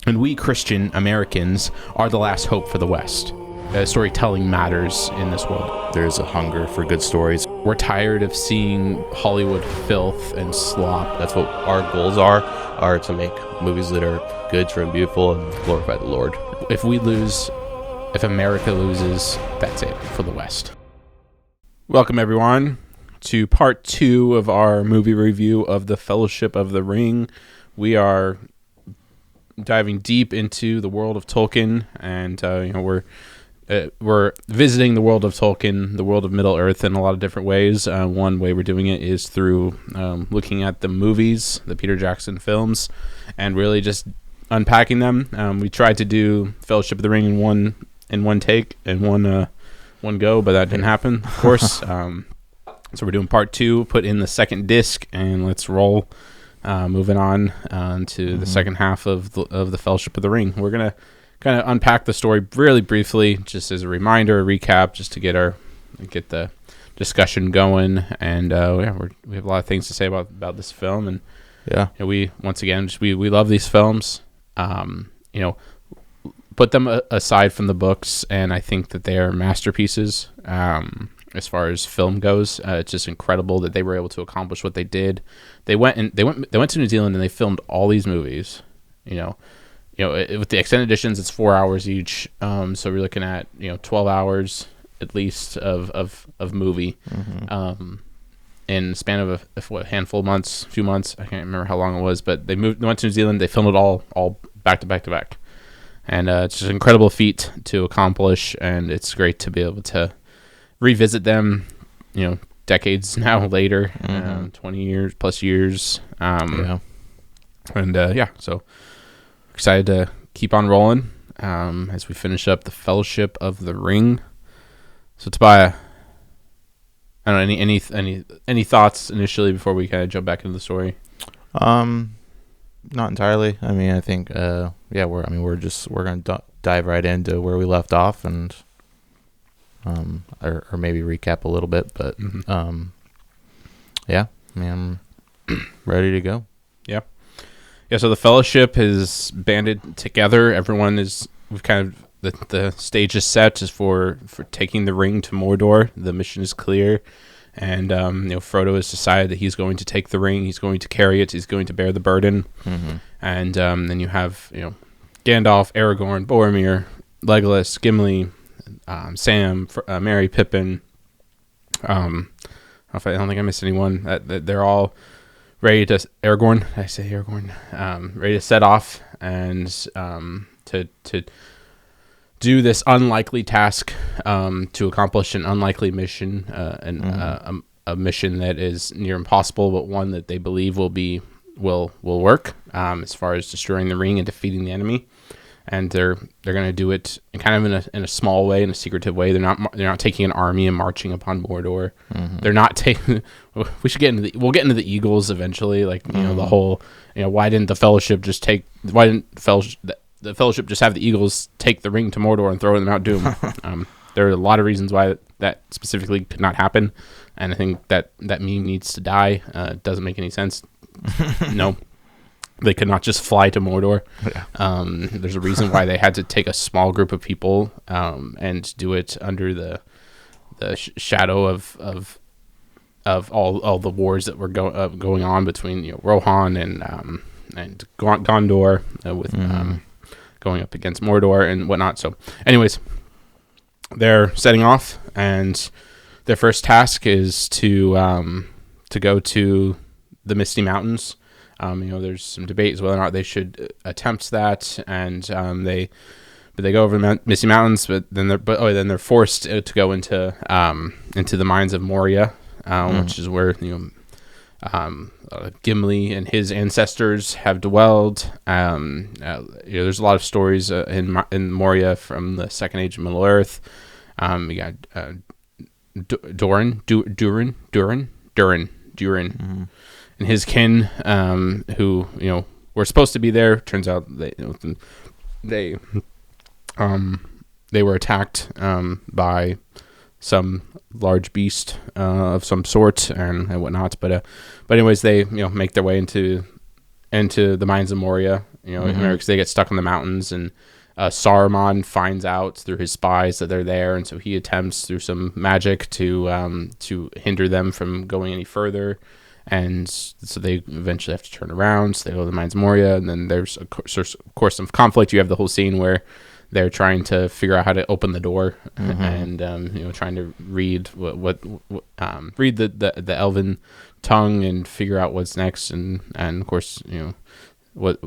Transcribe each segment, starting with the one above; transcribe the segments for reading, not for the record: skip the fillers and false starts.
And we Christian Americans are the last hope for the West. Storytelling matters in this world. There's a hunger for good stories. We're tired of seeing Hollywood filth and slop. That's what our goals are to make movies that are good, true, and beautiful and glorify the Lord. If America loses, that's it for the West. Welcome, everyone, to part 2 of our movie review of The Fellowship of the Ring. We are diving deep into the world of Tolkien, and we're visiting the world of Tolkien, the world of Middle-earth, in a lot of different ways. One way we're doing it is through looking at the movies, the Peter Jackson films, and really just unpacking them. We tried to do Fellowship of the Ring in one take and one go, but that didn't happen, of course. So we're doing part 2, put in the second disc, and let's roll. Moving on to the second half of the Fellowship of the Ring. We're gonna kind of unpack the story really briefly, just as a reminder, a recap, just to get the discussion going. And we have a lot of things to say about this film. And we once again we love these films. Put them aside from the books, and I think that they are masterpieces. As far as film goes, it's just incredible that they were able to accomplish what they did. They went to New Zealand and they filmed all these movies. With the extended editions, it's 4 hours each. So we're looking at 12 hours at least of movie. In the span of a handful of months, few months. I can't remember how long it was, but they went to New Zealand. They filmed it all back to back to back, and it's just an incredible feat to accomplish. And it's great to be able to revisit them, decades now later, 20 years plus years. So excited to keep on rolling as we finish up the Fellowship of the Ring. So Tobiah, I don't know, any thoughts initially before we kind of jump back into the story? Not entirely. I mean, I think we're gonna dive right into where we left off and or maybe recap a little bit, but I'm ready to go. So the Fellowship is banded together. We've kind of the stage is set is for taking the ring to Mordor. The mission is clear, and Frodo has decided that he's going to take the ring. He's going to carry it. He's going to bear the burden. And then you have Gandalf, Aragorn, Boromir, Legolas, Gimli, Sam, Merry, Pippin. I don't think I missed anyone. They're all ready to Aragorn. I say Aragorn. Ready to set off and to do this unlikely task, to accomplish an unlikely mission, a mission that is near impossible, but one that they believe will work as far as destroying the ring and defeating the enemy. And they're going to do it in a small way, in a secretive way. They're not taking an army and marching upon Mordor. They're not taking. We'll get into the Eagles eventually. The whole why didn't the Fellowship just have the Eagles take the ring to Mordor and throw it in Mount Doom? There are a lot of reasons why that specifically could not happen, and I think that meme needs to die. It doesn't make any sense. No. They could not just fly to Mordor. There's a reason why they had to take a small group of people and do it under the shadow of all the wars that were going on between Rohan and Gondor with going up against Mordor and whatnot. So, anyways, they're setting off, and their first task is to go to the Misty Mountains. There's some debate as whether or not they should attempt that, and they go over the Misty Mountains, but then they're forced to go into the mines of Moria, which is where Gimli and his ancestors have dwelled. There's a lot of stories in Moria from the Second Age of Middle Earth. We got Durin, and his kin, who were supposed to be there. Turns out they were attacked by some large beast of some sort and whatnot. But anyways, they make their way into into the mines of Moria. Because they get stuck in the mountains, and Saruman finds out through his spies that they're there, and so he attempts through some magic to hinder them from going any further. And so they eventually have to turn around. So they go to the mines of Moria, and then there's of course some conflict. You have the whole scene where they're trying to figure out how to open the door, and trying to read read the Elven tongue and figure out what's next, and of course what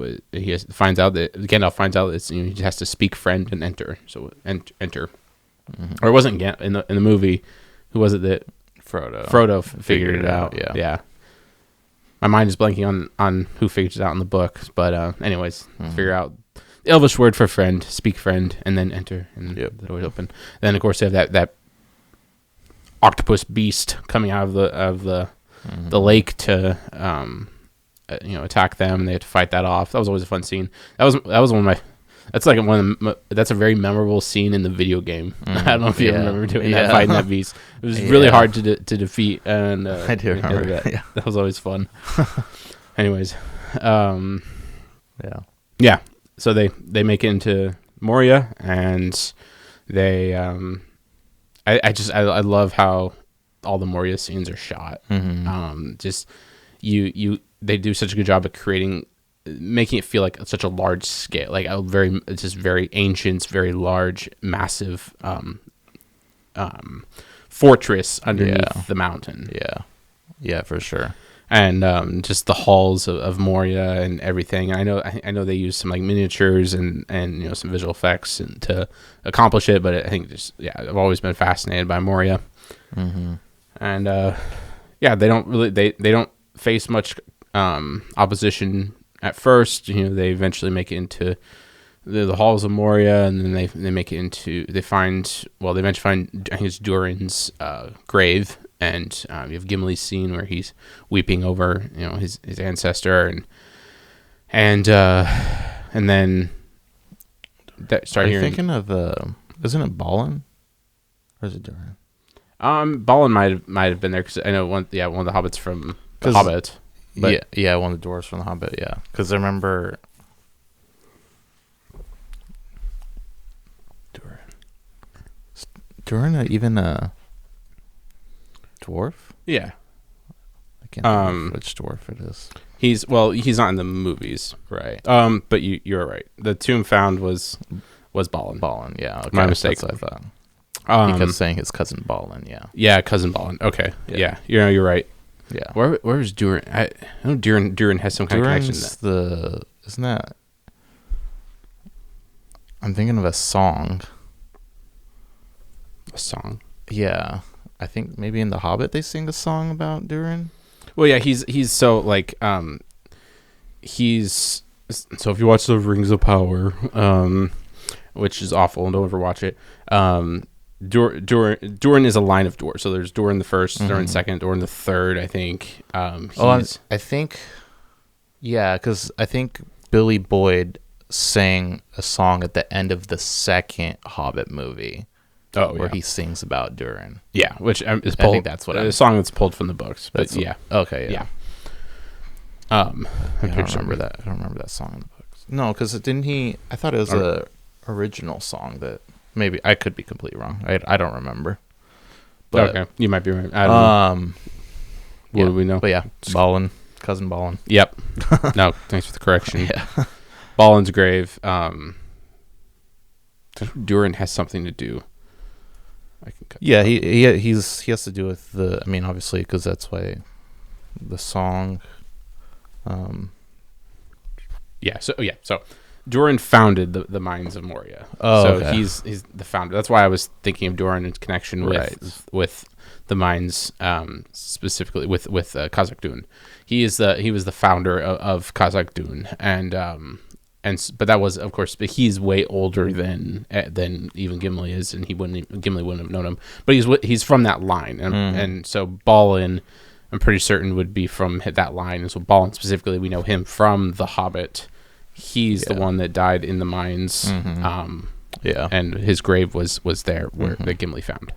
finds out that Gandalf finds out that he has to speak friend and enter. So enter, or it wasn't in the movie. Who was it that Frodo figured it out? Yeah. My mind is blanking on who figures it out in the book, but anyways, figure out the Elvish word for friend, speak friend, and then enter, and the door's open. Then of course they have that octopus beast coming out of the lake to attack them, and they have to fight that off. That was always a fun scene. That was one of my. That's a very memorable scene in the video game. I don't know if you remember doing that, fighting that beast. It was really hard to defeat, and I do remember that. Yeah. That was always fun. Anyways, yeah. So they make it into Moria, and they I love how all the Moria scenes are shot. They do such a good job of making it feel like such a large scale, like very ancient, very large, massive fortress underneath the mountain. Yeah, for sure. And just the halls of Moria and everything. And I know they use some like miniatures and some visual effects to accomplish it, but I think I've always been fascinated by Moria. And they don't face much opposition at first. They eventually make it into the halls of Moria, and then they make it into they eventually find, I think it's Durin's grave, and you have Gimli's scene where he's weeping over his ancestor, and then Are you thinking of isn't it Balin or is it Durin? Balin might have been there, because I know one of the hobbits from The Hobbit. But one of the dwarves from The Hobbit, yeah. Because I remember... Durin even a dwarf? Yeah. I can't remember which dwarf it is. He's not in the movies. Right. But you're right. The tomb found was Balin. Balin, yeah. Okay. My mistake. That's what I thought. Because saying his cousin Balin, yeah. Yeah, cousin Balin. Okay. Yeah. You're right. Yeah. Where's Durin? I know Durin has some kind of connection to that. Isn't that... I'm thinking of a song. A song? Yeah. I think maybe in The Hobbit they sing a song about Durin. Well, yeah, he's so like he's so if you watch the Rings of Power, which is awful, don't ever watch it. Durin is a line of dwarves. So there's Durin the first, Durin the second, Durin the third, I think. I think, yeah, because I think Billy Boyd sang a song at the end of the second Hobbit movie. Where he sings about Durin. Yeah, which is pulled. I think that's what a song that's pulled from the books. But yeah. Okay. Yeah. I'm I don't remember that. I don't remember that song in the books. No, because didn't he? I thought it was a original song that maybe I could be completely wrong. I don't remember. But, okay, you might be right. I don't know. What do we know? But yeah, Balin, cousin Balin. Yep. No, thanks for the correction. Yeah. Balin's grave. Durin has something to do. Yeah, he has to do with the. I mean, obviously, because that's why the song. So Durin founded the mines of Moria. Okay. He's the founder. That's why I was thinking of Durin in connection with the mines, specifically with Khazad Dûn. He was the founder of Khazad Dûn, but that was, of course, but he's way older than even Gimli is, and Gimli wouldn't have known him. But he's from that line, and so Balin, I'm pretty certain, would be from that line. And so Balin specifically, we know him from The Hobbit. He's the one that died in the mines. And his grave was there where that Gimli found.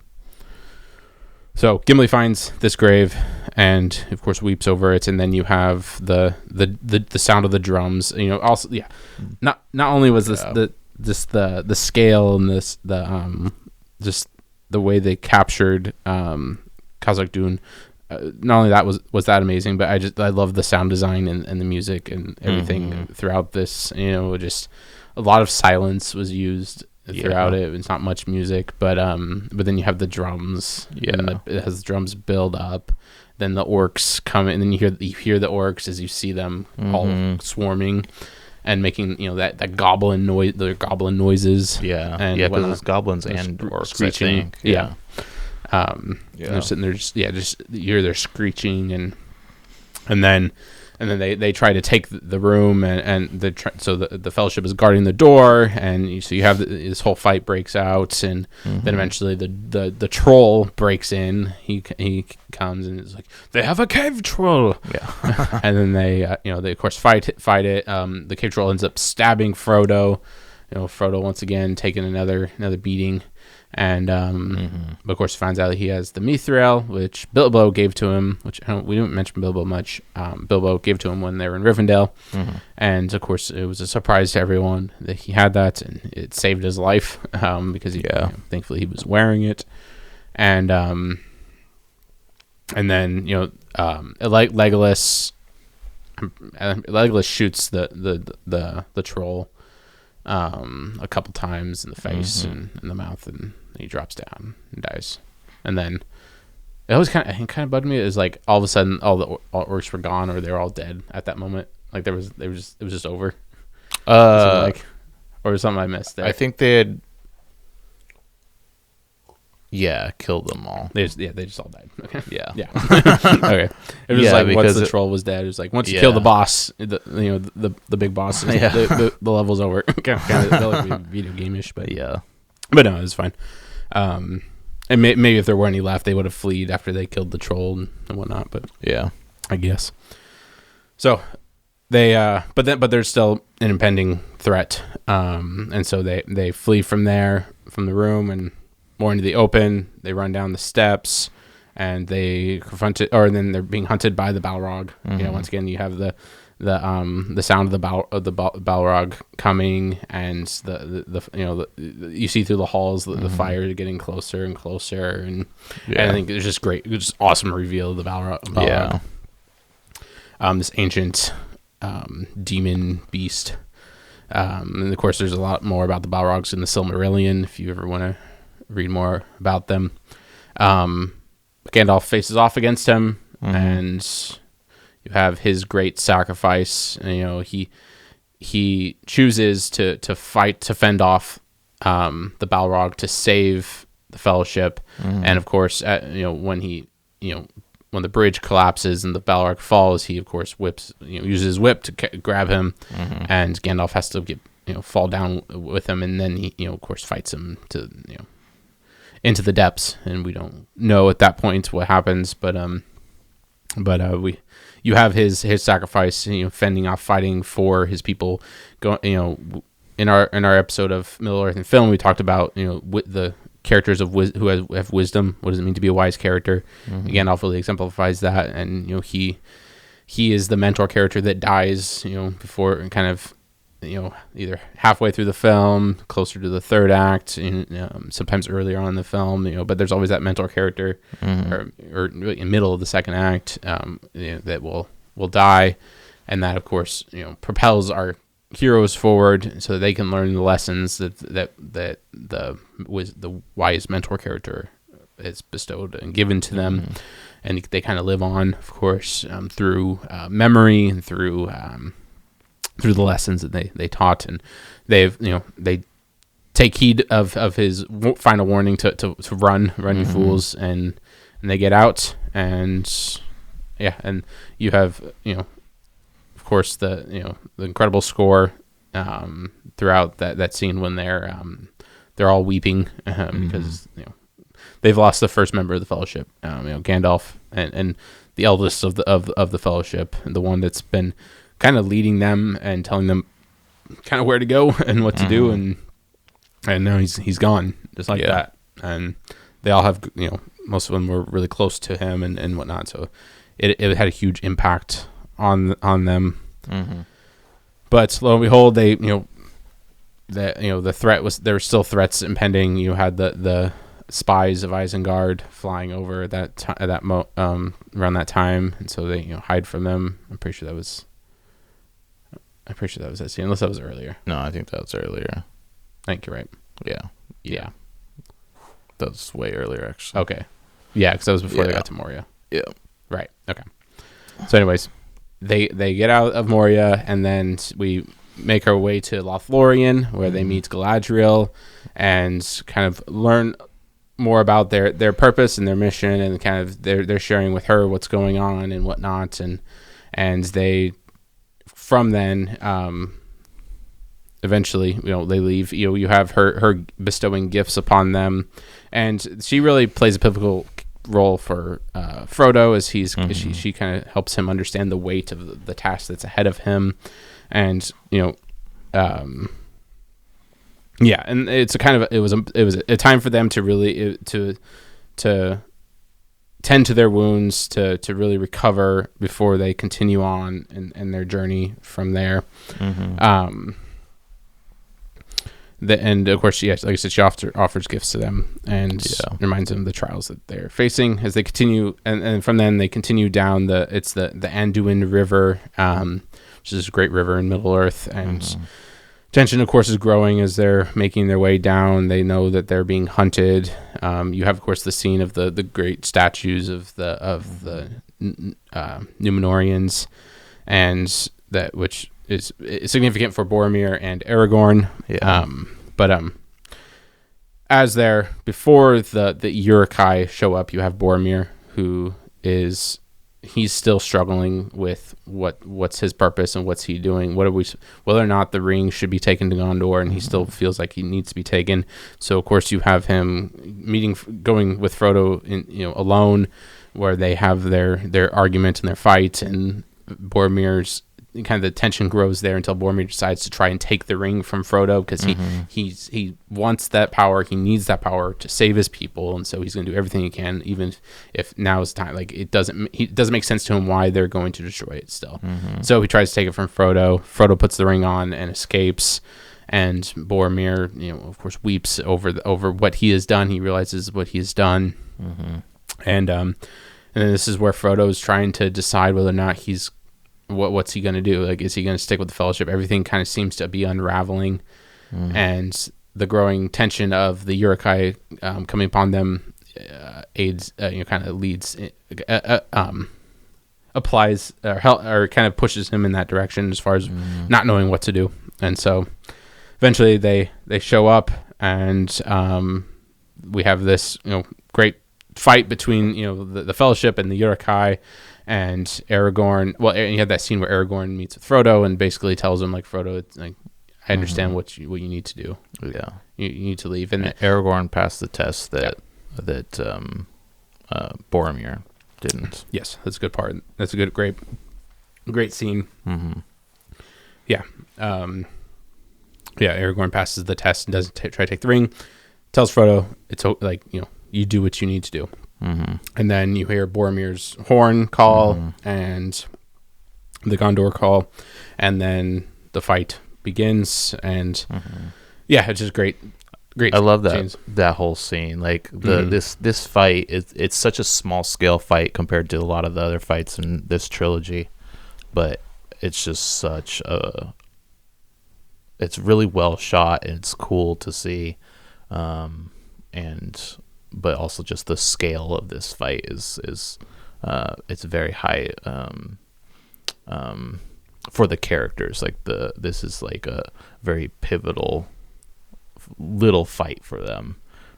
So Gimli finds this grave, and of course weeps over it, and then you have the sound of the drums. Also not only was this the scale and just the way they captured Kazakh Dune. Not only that was that amazing, but I love the sound design and the music and everything throughout this. Just a lot of silence was used throughout it. It's not much music, but then you have the drums. And it has the drums build up. Then the orcs come in, and then you hear the orcs as you see them all swarming and making that goblin noise, the goblin noises. And because it's goblins and orcs screeching. They're sitting there just you hear their screeching, and then they try to take the room, and the Fellowship is guarding the door, and so you have this whole fight breaks out, and then eventually the troll breaks in. He comes and is like, they have a cave troll, and then they of course fight it. The cave troll ends up stabbing Frodo. Frodo once again taking another beating. And of course finds out that he has the Mithril, which Bilbo gave to him, which we didn't mention Bilbo much. Bilbo gave to him when they were in Rivendell, and of course it was a surprise to everyone that he had that, and it saved his life because thankfully he was wearing it. And then Legolas shoots the troll a couple times in the face and in the mouth, and he drops down and dies. And then it was kind of bugged me is like all of a sudden all the orcs were gone, or they were all dead at that moment. Like it was just over. Or something I missed there. I think they had killed them all. They just all died. Okay. Yeah. Okay. It was like once the troll was dead, it was like once you kill the boss, the big boss, the level's over. Kind of like video game-ish, but no, it was fine. And maybe if there were any left, they would have fled after they killed the troll and whatnot. But I guess. So they, but there's still an impending threat, and so they flee from the room and more into the open. They run down the steps, and they confront it, or then they're being hunted by the Balrog. Once again, you have the sound of the Balrog coming, and you see through the halls the fire getting closer and closer, and I think it's just great. It's just awesome reveal of the Balrog. This ancient demon beast. And of course, there's a lot more about the Balrogs in the Silmarillion if you ever want to read more about them. Gandalf faces off against him, and you have his great sacrifice. And, he chooses to fight to fend off the Balrog to save the Fellowship, and of course, when the bridge collapses and the Balrog falls, he of course uses his whip to grab him, and Gandalf has to fall down with him, and then he of course fights him to into the depths, and we don't know at that point what happens, but you have his sacrifice, fending off, fighting for his people. In our episode of Middle-earth and Film, we talked about the characters who have wisdom. What does it mean to be a wise character? Gandalf really exemplifies that, and he is the mentor character that dies before kind of either halfway through the film, closer to the third act, sometimes earlier on in the film, but there's always that mentor character, or in the middle of the second act, that will die, and that of course propels our heroes forward so that they can learn the lessons that the wise mentor character is bestowed and given to them, and they kind of live on, of course, through memory and through the lessons that they taught, and they take heed of his final warning to run you fools, and they get out, and you have of course the incredible score throughout that scene when they're all weeping because they've lost the first member of the Fellowship, Gandalf, and the eldest of the Fellowship, the one that's been kind of leading them and telling them kind of where to go and what to do, and now he's gone just like that, and they all have most of them were really close to him and whatnot, so it had a huge impact on them. Mm-hmm. But lo and behold, they the threat was, there were still threats impending. You had the spies of Isengard flying over around that time, and so they hide from them. I'm pretty sure that was that scene, unless that was earlier. No, I think that was earlier. I think you're right. Yeah. That was way earlier, actually. Okay. Yeah, because that was before they got to Moria. Yeah. Right. Okay. So, anyways, they get out of Moria, and then we make our way to Lothlorien, where they meet Galadriel, and kind of learn more about their purpose and their mission, and kind of they're sharing with her what's going on and whatnot, and they from then eventually they leave. You have her bestowing gifts upon them, and she really plays a pivotal role for Frodo, as she kind of helps him understand the weight of the task that's ahead of him, and and it's it was a time for them to really to tend to their wounds, to really recover before they continue on in their journey from there. And of course, like I said, she offers gifts to them and reminds them of the trials that they're facing as they continue. And from then they continue down the Anduin River, which is a great river in Middle Earth. And tension, of course, is growing as they're making their way down. They know that they're being hunted. You have, of course, the scene of the great statues of the Númenóreans, and that which is significant for Boromir and Aragorn. But as they're before the Uruk-hai show up, you have Boromir, who he's still struggling with what's his purpose and what's he doing. Whether or not the ring should be taken to Gondor, and he still feels like he needs to be taken. So of course you have him going with Frodo alone, where they have their argument and their fight, and Boromir's kind of the tension grows there until Boromir decides to try and take the ring from Frodo, because he wants that power. He needs that power to save his people, and so he's going to do everything he can, even if now is time. Like it doesn't make sense to him why they're going to destroy it still. So he tries to take it from Frodo. Frodo puts the ring on and escapes, and Boromir, of course, weeps over what he has done. He realizes what he has done, and then this is where Frodo's trying to decide whether or not what's he going to do? Like, is he going to stick with the Fellowship? Everything kind of seems to be unraveling, and the growing tension of the Uruk-hai coming upon them applies or kind of pushes him in that direction as far as not knowing what to do. And so eventually they show up, and we have this great fight between the Fellowship and the Uruk-hai. And Aragorn, you had that scene where Aragorn meets with Frodo and basically tells him, like, Frodo, it's like, I understand what you need to do. Yeah, you need to leave. And Aragorn passed the test that Boromir didn't. Yes, that's a good part. That's a great scene. Yeah, Aragorn passes the test and doesn't try to take the ring. Tells Frodo, it's like you do what you need to do. And then you hear Boromir's horn call and the Gondor call, and then the fight begins. And it's just great. I love that whole scene. Like this fight it's such a small scale fight compared to a lot of the other fights in this trilogy, but it's just it's really well shot, and it's cool to see, but also just the scale of this fight is it's very high for the characters. Like this is like a very pivotal little fight for them.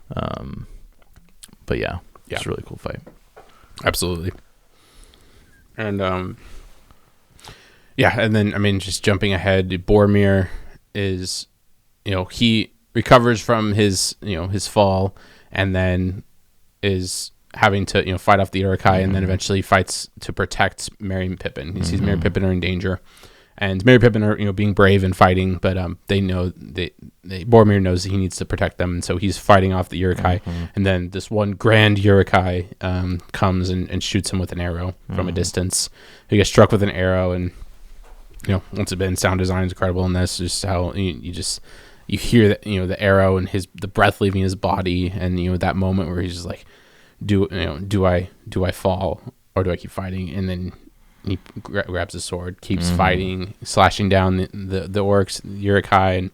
But it's a really cool fight. Absolutely. And and then just jumping ahead, Boromir is he recovers from his his fall, and then is having to fight off the Uruk-hai, and then eventually fights to protect Merry and Pippin. He sees Merry and Pippin are in danger, and Merry Pippin are being brave and fighting, but they know Boromir knows that he needs to protect them, and so he's fighting off the Uruk-hai, and then this one grand Uruk-hai comes and shoots him with an arrow from a distance. He gets struck with an arrow, and once again, sound design is incredible in this. Just how you hear that the arrow and the breath leaving his body, and that moment where he's just like, do I fall or do I keep fighting? And then he grabs his sword, keeps fighting, slashing down the orcs, the Uruk-hai,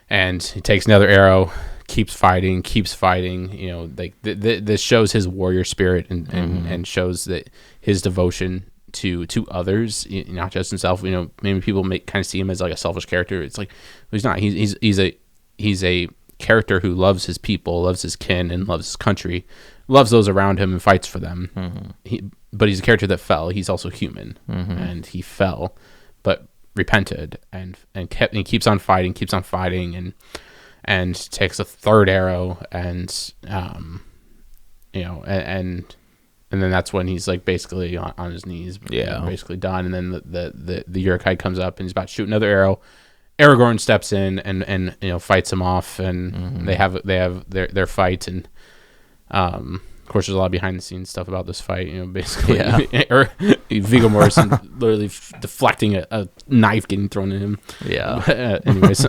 and he takes another arrow, keeps fighting. This shows his warrior spirit and shows that his devotion to others, not just himself. Maybe people kind of see him as like a selfish character. It's like he's not. He's a character who loves his people, loves his kin, and loves his country, loves those around him, and fights for them. But he's a character that fell. He's also human, and he fell, but repented and keeps on fighting, and takes a third arrow, and and then that's when he's like basically on his knees, basically done. And then the Uruk-hai comes up and he's about to shoot another arrow. Aragorn steps in and fights him off, and they have their fight. And of course, there's a lot of behind the scenes stuff about this fight. Basically, Viggo Mortensen literally deflecting a knife getting thrown at him. Yeah. Anyways,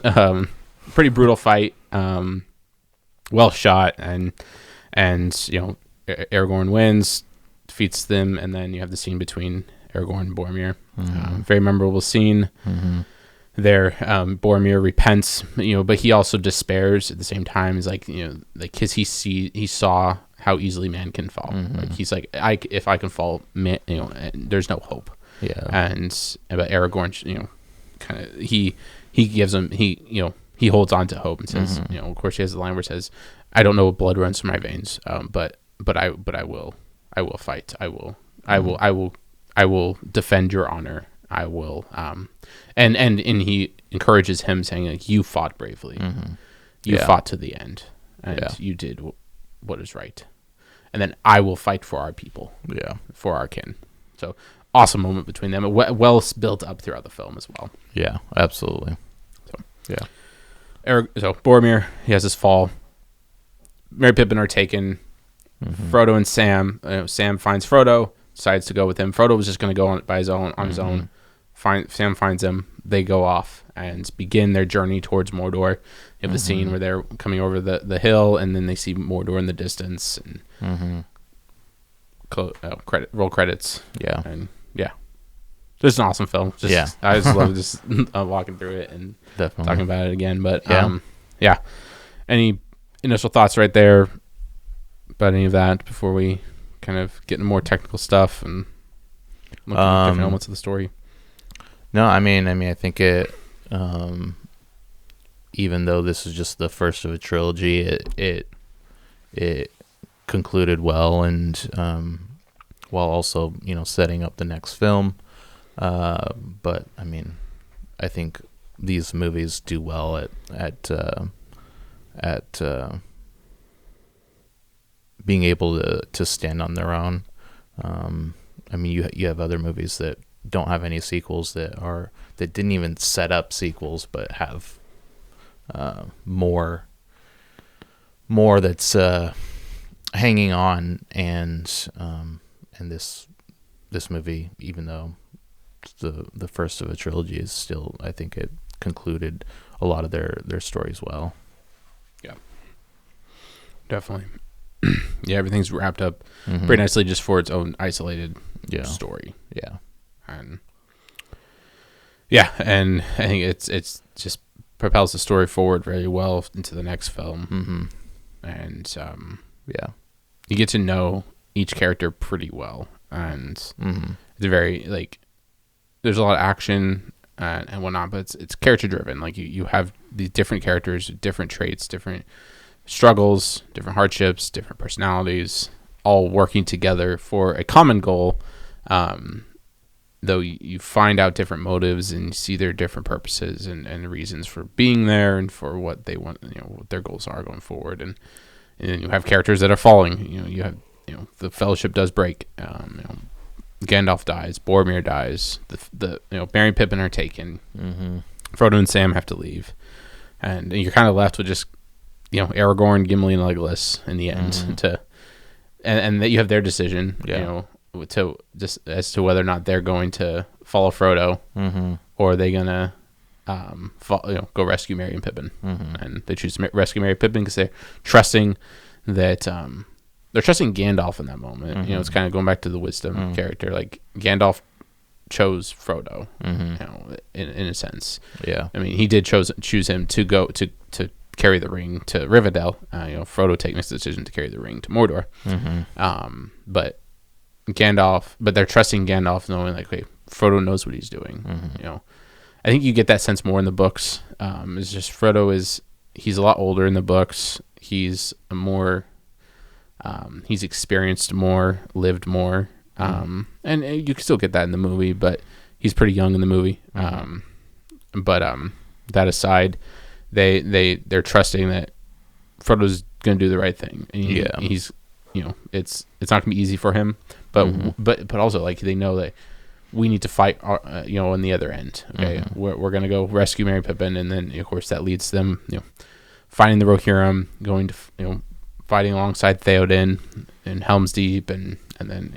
pretty brutal fight. Well shot, and Aragorn wins, defeats them, and then you have the scene between Aragorn and Boromir. Very memorable scene. There, Boromir repents, but he also despairs at the same time. He's like, because he saw how easily man can fall. Like he's like, if I can fall, man, there's no hope. Yeah. But Aragorn, kind of he gives him he holds on to hope and says, of course he has the line where it says, "I don't know what blood runs through my veins, but I will fight. I will defend your honor. I will." And he encourages him, saying like, "You fought bravely. You fought to the end, and you did what is right. And then I will fight for our people, for our kin." So awesome moment between them. Well built up throughout the film as well. Yeah, absolutely. So Boromir, he has his fall. Merry Pippin are taken. Frodo and Sam. Sam finds Frodo, decides to go with him. Frodo was just going to go on his own. Sam finds him. They go off and begin their journey towards Mordor. You have the scene where they're coming over the hill, and then they see Mordor in the distance. And roll credits. Yeah, and just an awesome film. I just love just walking through it and talking about it again. But any initial thoughts right there about any of that before we kind of get into more technical stuff and look at different elements of the story? No, I mean, I think it. Even though this is just the first of a trilogy, it concluded well, and while also setting up the next film. But I mean, I think these movies do well at being able to stand on their own. I mean, you have other movies that don't have any sequels that didn't even set up sequels, but have more that's hanging on, and this movie, even though the first of a trilogy, is still, I think it concluded a lot of their stories well. Yeah, definitely. Everything's wrapped up pretty nicely just for its own isolated story. And I think it's just propels the story forward very well into the next film. And you get to know each character pretty well, and it's very there's a lot of action and whatnot, but it's character driven. Like you have these different characters, different traits, different struggles, different hardships, different personalities, all working together for a common goal. Though you find out different motives and see their different purposes and reasons for being there and for what they want, what their goals are going forward. And then you have characters that are falling. You have the Fellowship does break. Gandalf dies, Boromir dies, the Merry and Pippin are taken, Frodo and Sam have to leave, and you're kind of left with just Aragorn, Gimli, and Legolas in the end and that you have their decision, to just as to whether or not they're going to follow Frodo or are they gonna go rescue Merry and Pippin, and they choose to rescue Merry and Pippin because they're trusting that they're trusting Gandalf in that moment. It's kind of going back to the wisdom character. Like Gandalf chose Frodo, in a sense. Yeah, I mean he did choose him to go to carry the ring to Rivendell. Frodo makes the decision to carry the ring to Mordor. But they're trusting Gandalf, knowing like, okay, Frodo knows what he's doing. I think you get that sense more in the books. It's just Frodo he's a lot older in the books. He's he's experienced more, lived more, and you can still get that in the movie, but he's pretty young in the movie. That aside, they're trusting that Frodo's going to do the right thing. And he's it's not going to be easy for him, but also like they know that we need to fight on the other end. Okay, we're going to go rescue Merry and Pippin, and then of course that leads them finding the Rohirrim, going to fighting alongside Theoden and Helm's Deep, and then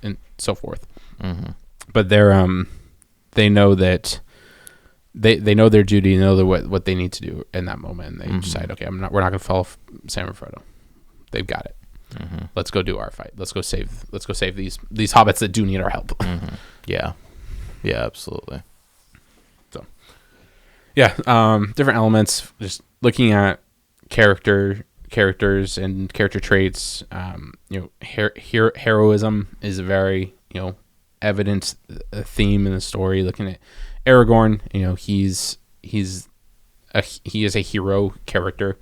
and so forth. But they know that they know their duty, know what they need to do in that moment, and they decide, okay, we're not going to follow Sam and Frodo. They've got it. Let's go do our fight. Let's go save these hobbits that do need our help. Yeah, absolutely. So different elements, just looking at characters and character traits. Heroism is a very evident theme in the story. Looking at Aragorn, he is a hero character,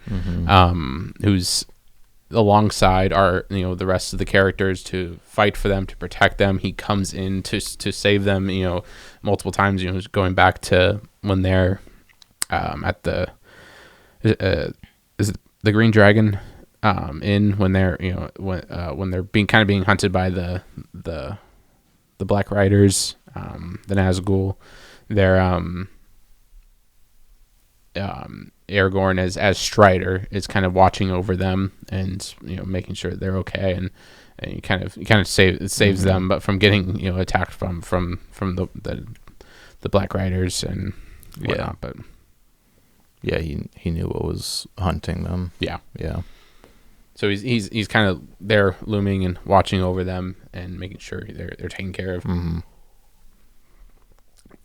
who's alongside the rest of the characters to fight for them, to protect them. He comes in to save them multiple times, going back to when they're at the is it the Green Dragon inn, when they're when they're being hunted by the Black Riders, the Nazgul. They're Aragorn as Strider is kind of watching over them and making sure they're okay, and he kind of saves them, but from getting attacked from the Black Riders and whatnot. But he knew what was hunting them. Yeah. So he's kind of there looming and watching over them and making sure they're taken care of.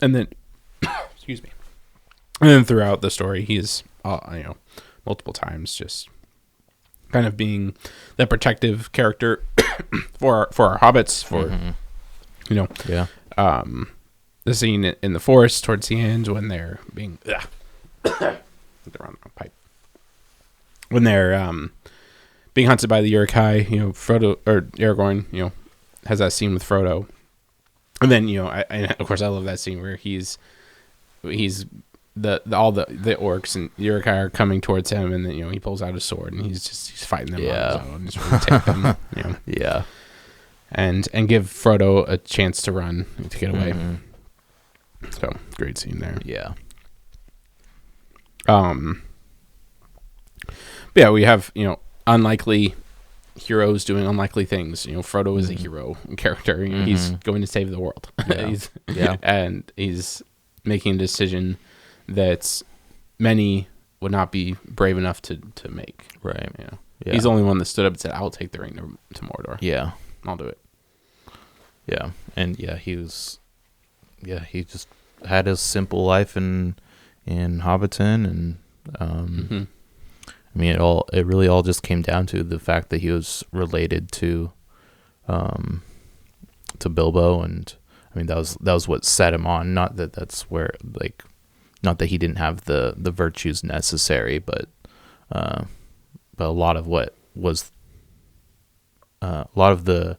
And then excuse me. And then throughout the story, he's multiple times just kind of being that protective character for our hobbits. The scene in the forest towards the end when they're being they're on the wrong pipe. When they're being hunted by the Uruk-hai, Frodo or Aragorn, has that scene with Frodo, and then of course I love that scene where he's all the orcs and the Uruk-hai are coming towards him, and then he pulls out his sword and he's fighting them on his own, and just really take them, and give Frodo a chance to run, to get away. So great scene there. We have unlikely heroes doing unlikely things. Frodo is a hero character. He's going to save the world. And he's making a decision that many would not be brave enough to make. Right. He's the only one that stood up and said, "I'll take the ring to Mordor. I'll do it." And he was. He just had a simple life in Hobbiton, and I mean, it really all just came down to the fact that he was related to Bilbo, and I mean that was what set him on. Not that that's where not that he didn't have the virtues necessary, but a lot of what was a lot of the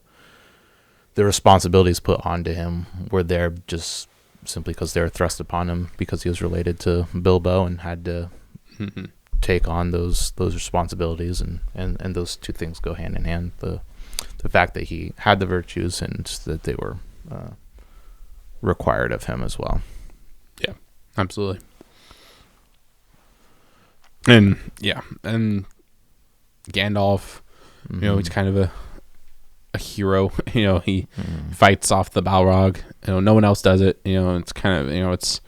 responsibilities put onto him were there just simply because they were thrust upon him because he was related to Bilbo and had to take on those responsibilities, and those two things go hand in hand, the the fact that he had the virtues and that they were required of him as well. Yeah, absolutely. And Gandalf, he's kind of a hero. He fights off the Balrog. No one else does it. It's kind of it's,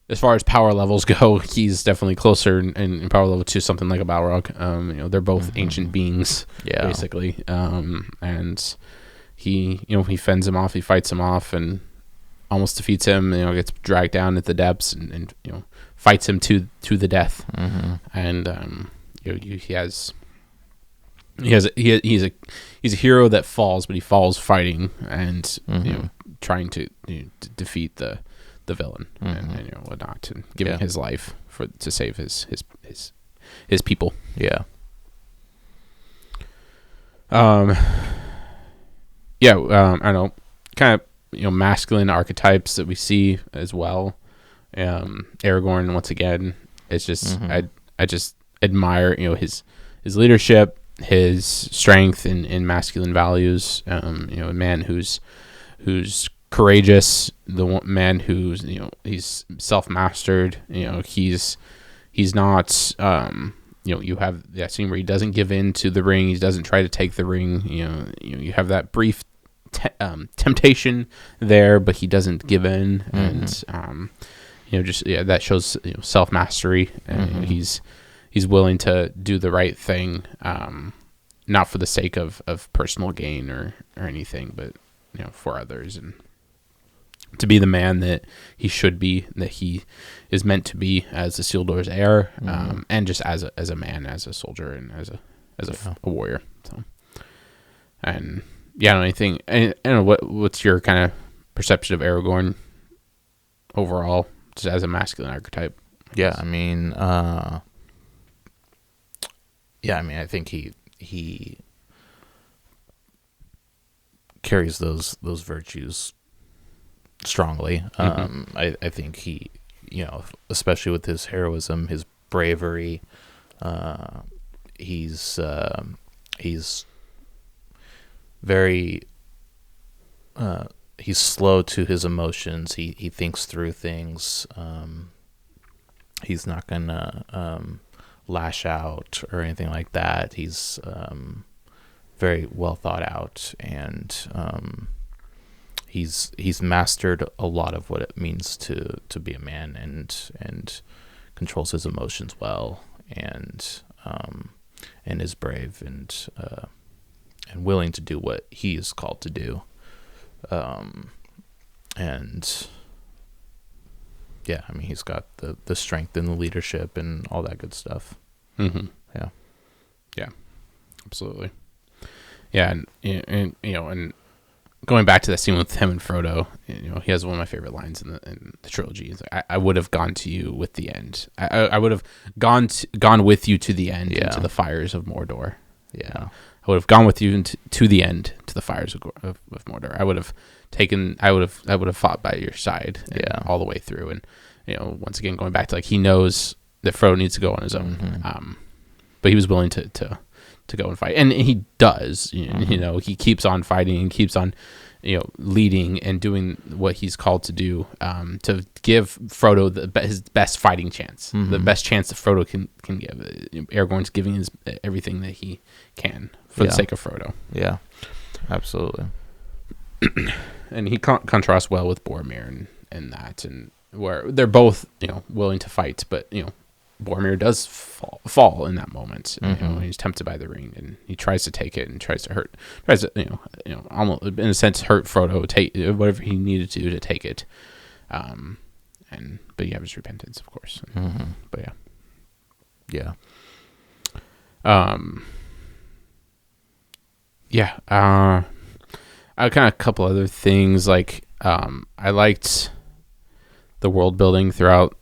as far as power levels go, he's definitely closer in power level to something like a Balrog. They're both ancient beings, basically. And he fends him off. He fights him off and almost defeats him. Gets dragged down at the depths and fights him to the death. And he's a hero that falls, but he falls fighting and trying to defeat the villain and whatnot, and giving his life to save his people. Yeah. I don't know, kind of masculine archetypes that we see as well. Aragorn, once again, it's just I just admire his leadership, his strength in masculine values. A man who's courageous, the man who's he's self-mastered. He's not you have that scene where he doesn't give in to the ring. He doesn't try to take the ring. You have that brief temptation there, but he doesn't give in. And that shows self-mastery. And he's willing to do the right thing, not for the sake of personal gain or anything, but for others, and to be the man that he should be, that he is meant to be as Isildur's heir, and just as a man, as a soldier, and as a warrior. So, and anything. I don't know what's your kind of perception of Aragorn overall, just as a masculine archetype? I mean, I think he carries those virtues strongly. I think he, especially with his heroism, his bravery, he's very he's slow to his emotions. He thinks through things. He's not gonna lash out or anything like that. He's very well thought out, and he's mastered a lot of what it means to be a man, and controls his emotions well, and is brave and willing to do what he is called to do, he's got the strength and the leadership and all that good stuff. Yeah, absolutely. Yeah, and going back to that scene with him and Frodo, he has one of my favorite lines in the trilogy. He's like, I would have gone to you with the end. I would have gone with you to the end, into the fires of Mordor. I would have gone with you to the end, to the fires of Mordor. I would have fought by your side, all the way through. And once again, going back to, like, he knows that Frodo needs to go on his own, but he was willing to go and fight, and he does. He keeps on fighting and keeps on leading and doing what he's called to do, to give Frodo his best fighting chance, the best chance that Frodo can give. Aragorn's giving his everything that he can for the sake of Frodo. Yeah, absolutely. And he contrasts well with Boromir and that, and where they're both willing to fight, but Boromir does fall in that moment. He's tempted by the ring, and he tries to take it and tries to almost in a sense hurt Frodo, take whatever he needed to take it. But you have his repentance, of course. But I kind of a couple other things, like I liked the world building throughout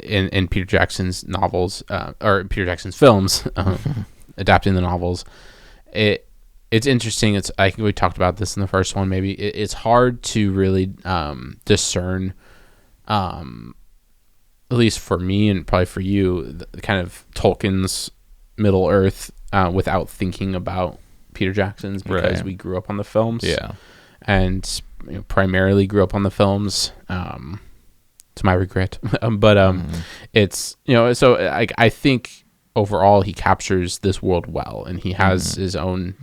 in Peter Jackson's novels, or Peter Jackson's films, adapting the novels. It's interesting. I think we talked about this in the first one. Maybe it's hard to really discern, at least for me and probably for you, the kind of Tolkien's Middle Earth without thinking about Peter Jackson's because we grew up on the films. Yeah. And primarily grew up on the films, to my regret. But it's so I think overall he captures this world well, and he has his own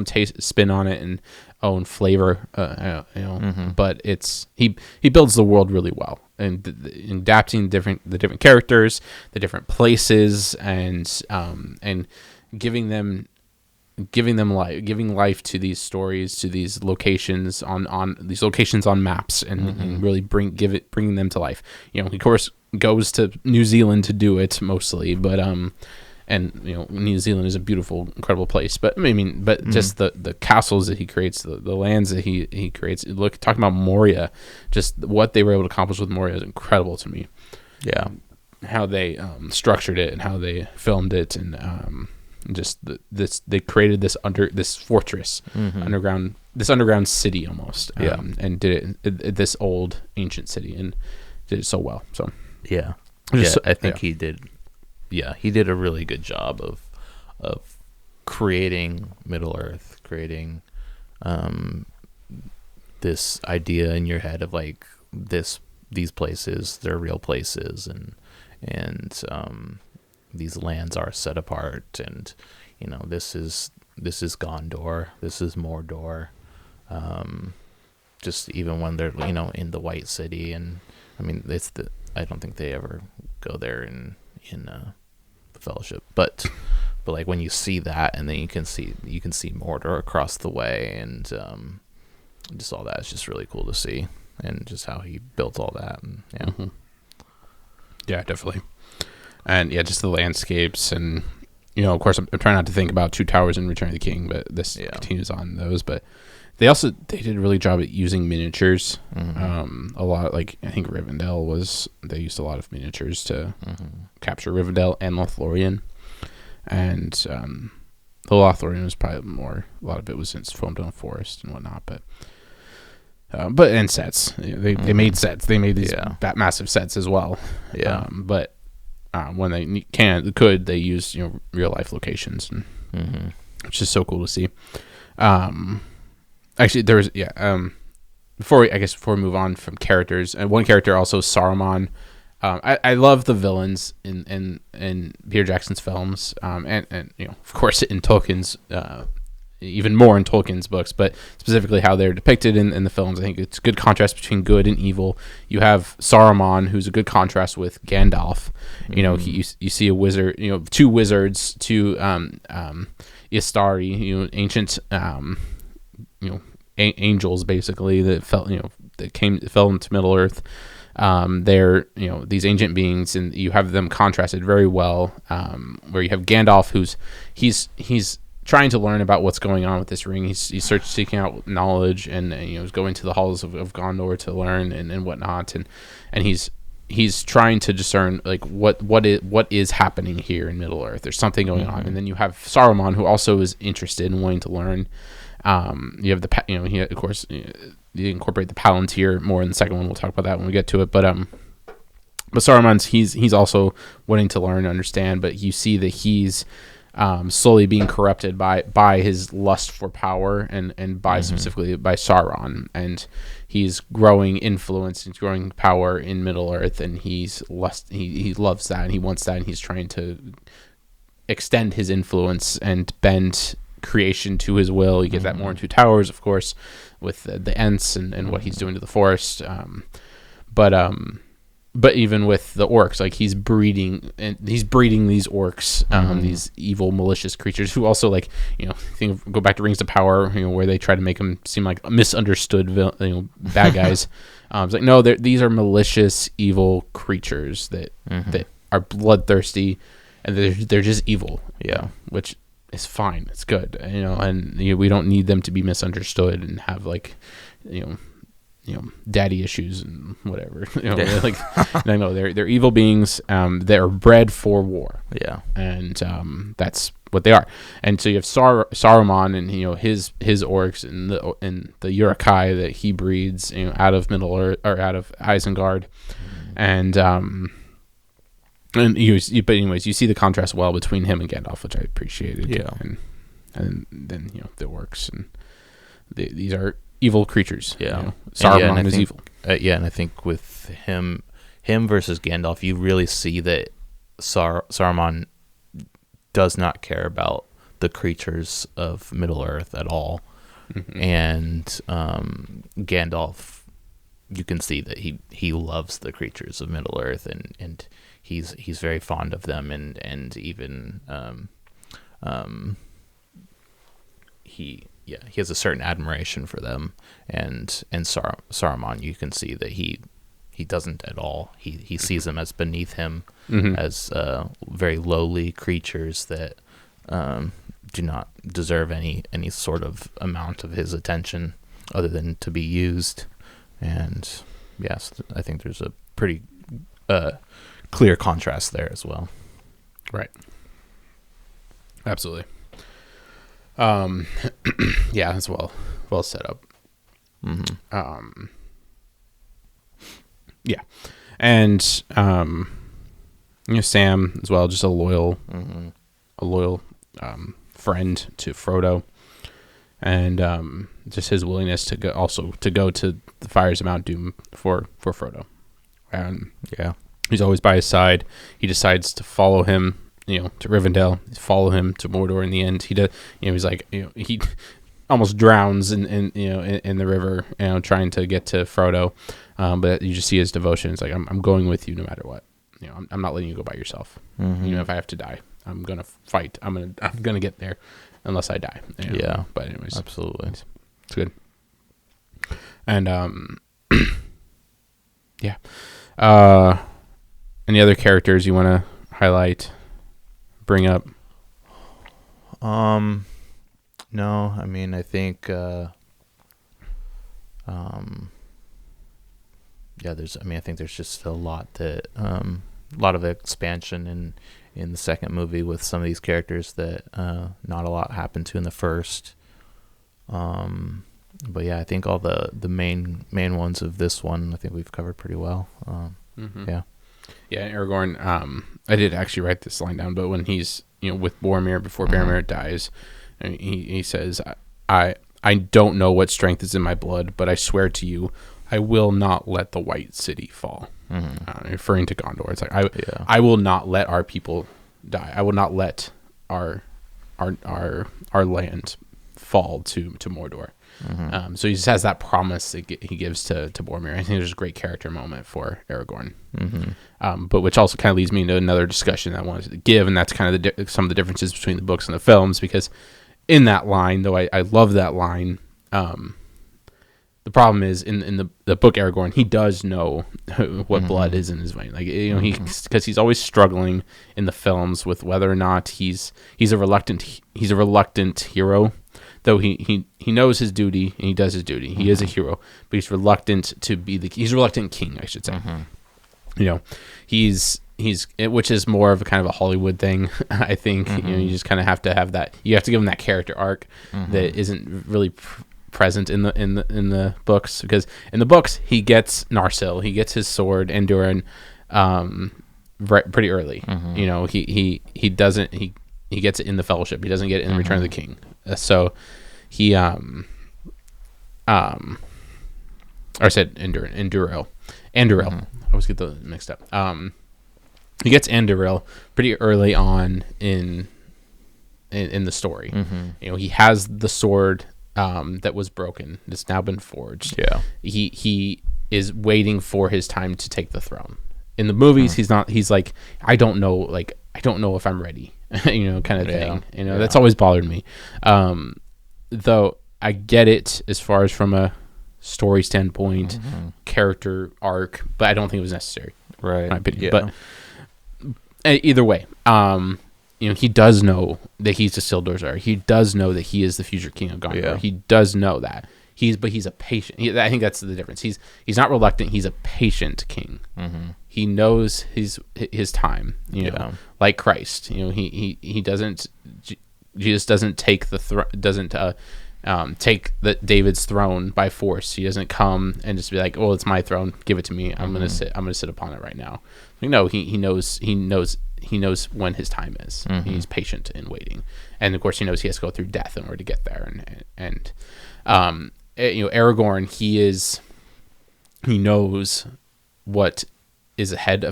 taste spin on it and own flavor. But he builds the world really well, and adapting the different characters, the different places, and giving life to these stories, to these locations on maps, and really bringing them to life. Of course, goes to New Zealand to do it mostly, but New Zealand is a beautiful, incredible place. But just the castles that he creates, the lands that he creates. Talking about Moria, just what they were able to accomplish with Moria is incredible to me. Yeah, how they structured it and how they filmed it, and just they created this fortress underground city almost, and did it this old ancient city, and did it so well. So I think he did a really good job of creating Middle Earth, creating this idea in your head of like these places, they're real places, and these lands are set apart, and this is Gondor, this is Mordor. Just even when they're in the White City, and I don't think they ever go there in the Fellowship, but like when you see that, and then you can see Mordor across the way, and just all that is just really cool to see, and just how he built all that, and yeah, definitely. And just the landscapes, and of course, I'm trying not to think about Two Towers and Return of the King, but this continues on those. But they did a really job at using miniatures. A lot, like I think Rivendell they used a lot of miniatures to capture Rivendell and Lothlorien, and the Lothlorien was probably more. A lot of it was filmed in a forest and whatnot, but and sets. They made sets. They made these massive sets as well. Yeah, but when they they use real life locations, and which is so cool to see. Actually, there was before we move on from characters, and one character also, Saruman. I love the villains in Peter Jackson's films, and of course in Tolkien's, even more in Tolkien's books, but specifically how they're depicted in the films. I think it's a good contrast between good and evil. You have Saruman, who's a good contrast with Gandalf. You see a wizard, two wizards, two Istari, ancient angels basically that fell into Middle Earth. They're these ancient beings, and you have them contrasted very well. Where you have Gandalf, he's trying to learn about what's going on with this ring. He's seeking out knowledge, and he's going to the halls of Gondor to learn and whatnot, and he's trying to discern like what is happening here in Middle Earth. There's something going on, and then you have Saruman, who also is interested in wanting to learn. You have he of course you incorporate the Palantir more in the second one. We'll talk about that when we get to it, but Saruman's he's also wanting to learn and understand, but you see that he's slowly being corrupted by his lust for power, and by specifically by Sauron, and he's growing influence and growing power in Middle Earth, and he loves that, and he wants that, and he's trying to extend his influence and bend creation to his will. You get that more in Two Towers, of course, with the Ents and what he's doing to the forest, but even with the orcs, like he's breeding these orcs, these evil, malicious creatures who also go back to Rings of Power, where they try to make them seem like misunderstood, bad guys. It's like, no, these are malicious, evil creatures that are bloodthirsty, and they're just evil. Yeah, which is fine. It's good, and we don't need them to be misunderstood and have daddy issues and whatever. No, they're evil beings. They're bred for war. Yeah, and that's what they are. And so you have Saruman, and his orcs and the Uruk-hai that he breeds, out of Middle Earth, or out of Isengard, but anyways, you see the contrast well between him and Gandalf, which I appreciated. Yeah, and then the orcs, and these are evil creatures. Yeah, Saruman is evil. And I think with him versus Gandalf, you really see that Saruman does not care about the creatures of Middle Earth at all, and Gandalf, you can see that he loves the creatures of Middle Earth, and he's very fond of them, and even he has a certain admiration for them, and Saruman, you can see that he doesn't at all. He sees them as beneath him, as very lowly creatures that do not deserve any sort of amount of his attention other than to be used. And yes, I think there's a pretty clear contrast there as well. Right. Absolutely. Yeah, that's well set up. Yeah, and Sam as well, just a loyal friend to Frodo, and just his willingness to go to the fires of Mount Doom for Frodo, and he's always by his side. He decides to follow him, to Rivendell, follow him to Mordor. In the end, he does. He's like, he almost drowns in the river, trying to get to Frodo. But you just see his devotion. It's like, I'm going with you no matter what. I'm not letting you go by yourself. If I have to die, I'm gonna fight. I'm gonna get there, unless I die. Yeah. But anyways, absolutely, it's good. And yeah. Any other characters you want to highlight? Bring up? No, I mean, I think I think there's just a lot of expansion in the second movie with some of these characters that not a lot happened to in the first. But yeah, I think all the main ones of this one, I think we've covered pretty well. Yeah, Aragorn. I did actually write this line down, but when he's with Boromir before Boromir dies, and he says, "I don't know what strength is in my blood, but I swear to you, I will not let the White City fall." Referring to Gondor, it's like I will not let our people die. I will not let our land fall to Mordor. So he just has that promise that he gives to Boromir. I think there's a great character moment for Aragorn. But which also kind of leads me into another discussion I wanted to give, and that's kind of some of the differences between the books and the films, because in that line, though I love that line, the problem is in the book Aragorn, he does know what blood is in his vein. Like, because he's always struggling in the films with whether or not he's a reluctant hero. Though he knows his duty and he does his duty. He is a hero, but he's reluctant to be he's a reluctant king, I should say. He's which is more of a kind of a Hollywood thing. I think you just kind of have to have that. You have to give him that character arc that isn't really present in the books, because in the books he gets Narsil, he gets his sword Andurin pretty early. He doesn't he gets it in the Fellowship. He doesn't get it in Return of the King. So he I said Anduril. I always get those mixed up. He gets Anduril pretty early on in the story. He has the sword that was broken. It's now been forged. Yeah. He is waiting for his time to take the throne. In the movies, he's not. He's like, I don't know if I'm ready. Kind of thing. That's always bothered me. Though I get it as far as from a story standpoint, character arc, but I don't think it was necessary. Right. In my opinion. Yeah. But either way, he does know that he's the Isildur's heir. He does know that he is the future king of Gondor. Yeah. He does know that. He's a patient. I think that's the difference. He's not reluctant. He's a patient king. He knows his time. Like Christ. He doesn't. Jesus doesn't take take David's throne by force. He doesn't come and just be like, "Oh, it's my throne. Give it to me. I'm gonna sit upon it right now." No, he knows he knows when his time is. Mm-hmm. He's patient in waiting, and of course he knows he has to go through death in order to get there. And Aragorn, he knows what is ahead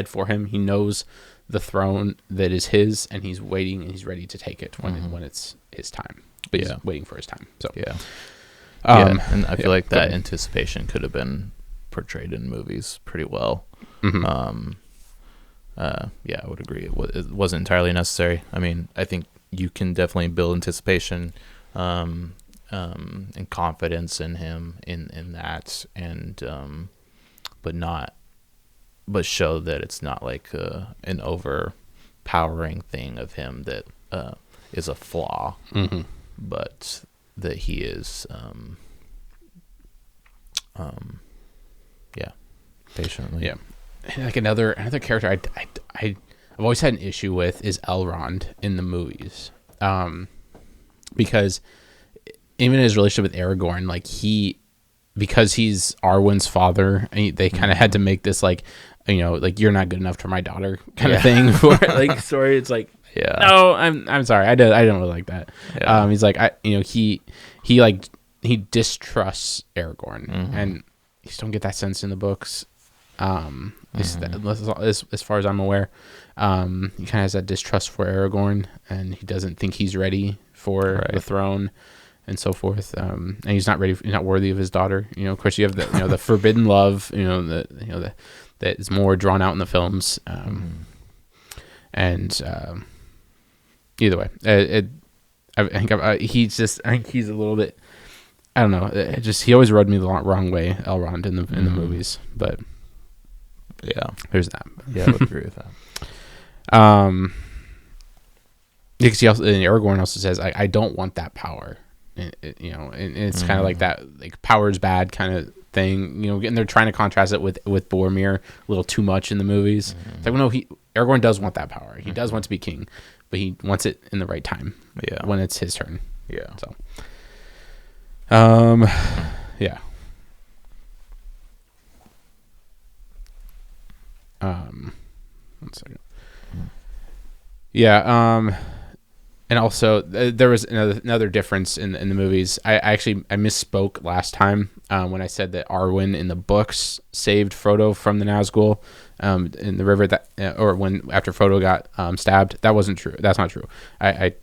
for him. He knows the throne that is his, and he's waiting and he's ready to take it when it's his time. But he's waiting for his time. So and I feel like that anticipation could have been portrayed in movies pretty well. Mm-hmm. I would agree. It wasn't entirely necessary. I mean, I think you can definitely build anticipation and confidence in him in that, and but show that it's not like an overpowering thing of him that is a flaw, mm-hmm. but that he is patiently. Yeah. Like another character I've always had an issue with is Elrond in the movies, because even in his relationship with Aragorn, like because he's Arwen's father, they kind of had to make this like, like you're not good enough for my daughter kind of thing for like story. It's like, no, I'm sorry, I don't really like that. Yeah. He's like he distrusts Aragorn, mm-hmm. and you just don't get that sense in the books. Mm-hmm. As far as I'm aware, he kind of has that distrust for Aragorn, and he doesn't think he's ready for the throne, and so forth. And he's not ready. He's not worthy of his daughter. Of course, you have the the forbidden love. That is more drawn out in the films. And either way, I think he's a little bit. I don't know. He always rubbed me the wrong way, Elrond in the movies, but. Yeah, there's that. Yeah, I would agree with that. Because Aragorn also says, "I don't want that power," and it's kind of like that, like power is bad kind of thing, And they're trying to contrast it with Boromir a little too much in the movies. Mm-hmm. It's like, well, no, Aragorn does want that power. He does want to be king, but he wants it in the right time. Yeah, when it's his turn. Yeah. So, yeah. One second. Yeah. And also there was another difference in the movies. I misspoke last time when I said that Arwen in the books saved Frodo from the Nazgul in the river after Frodo got stabbed. That wasn't true. That's not true. That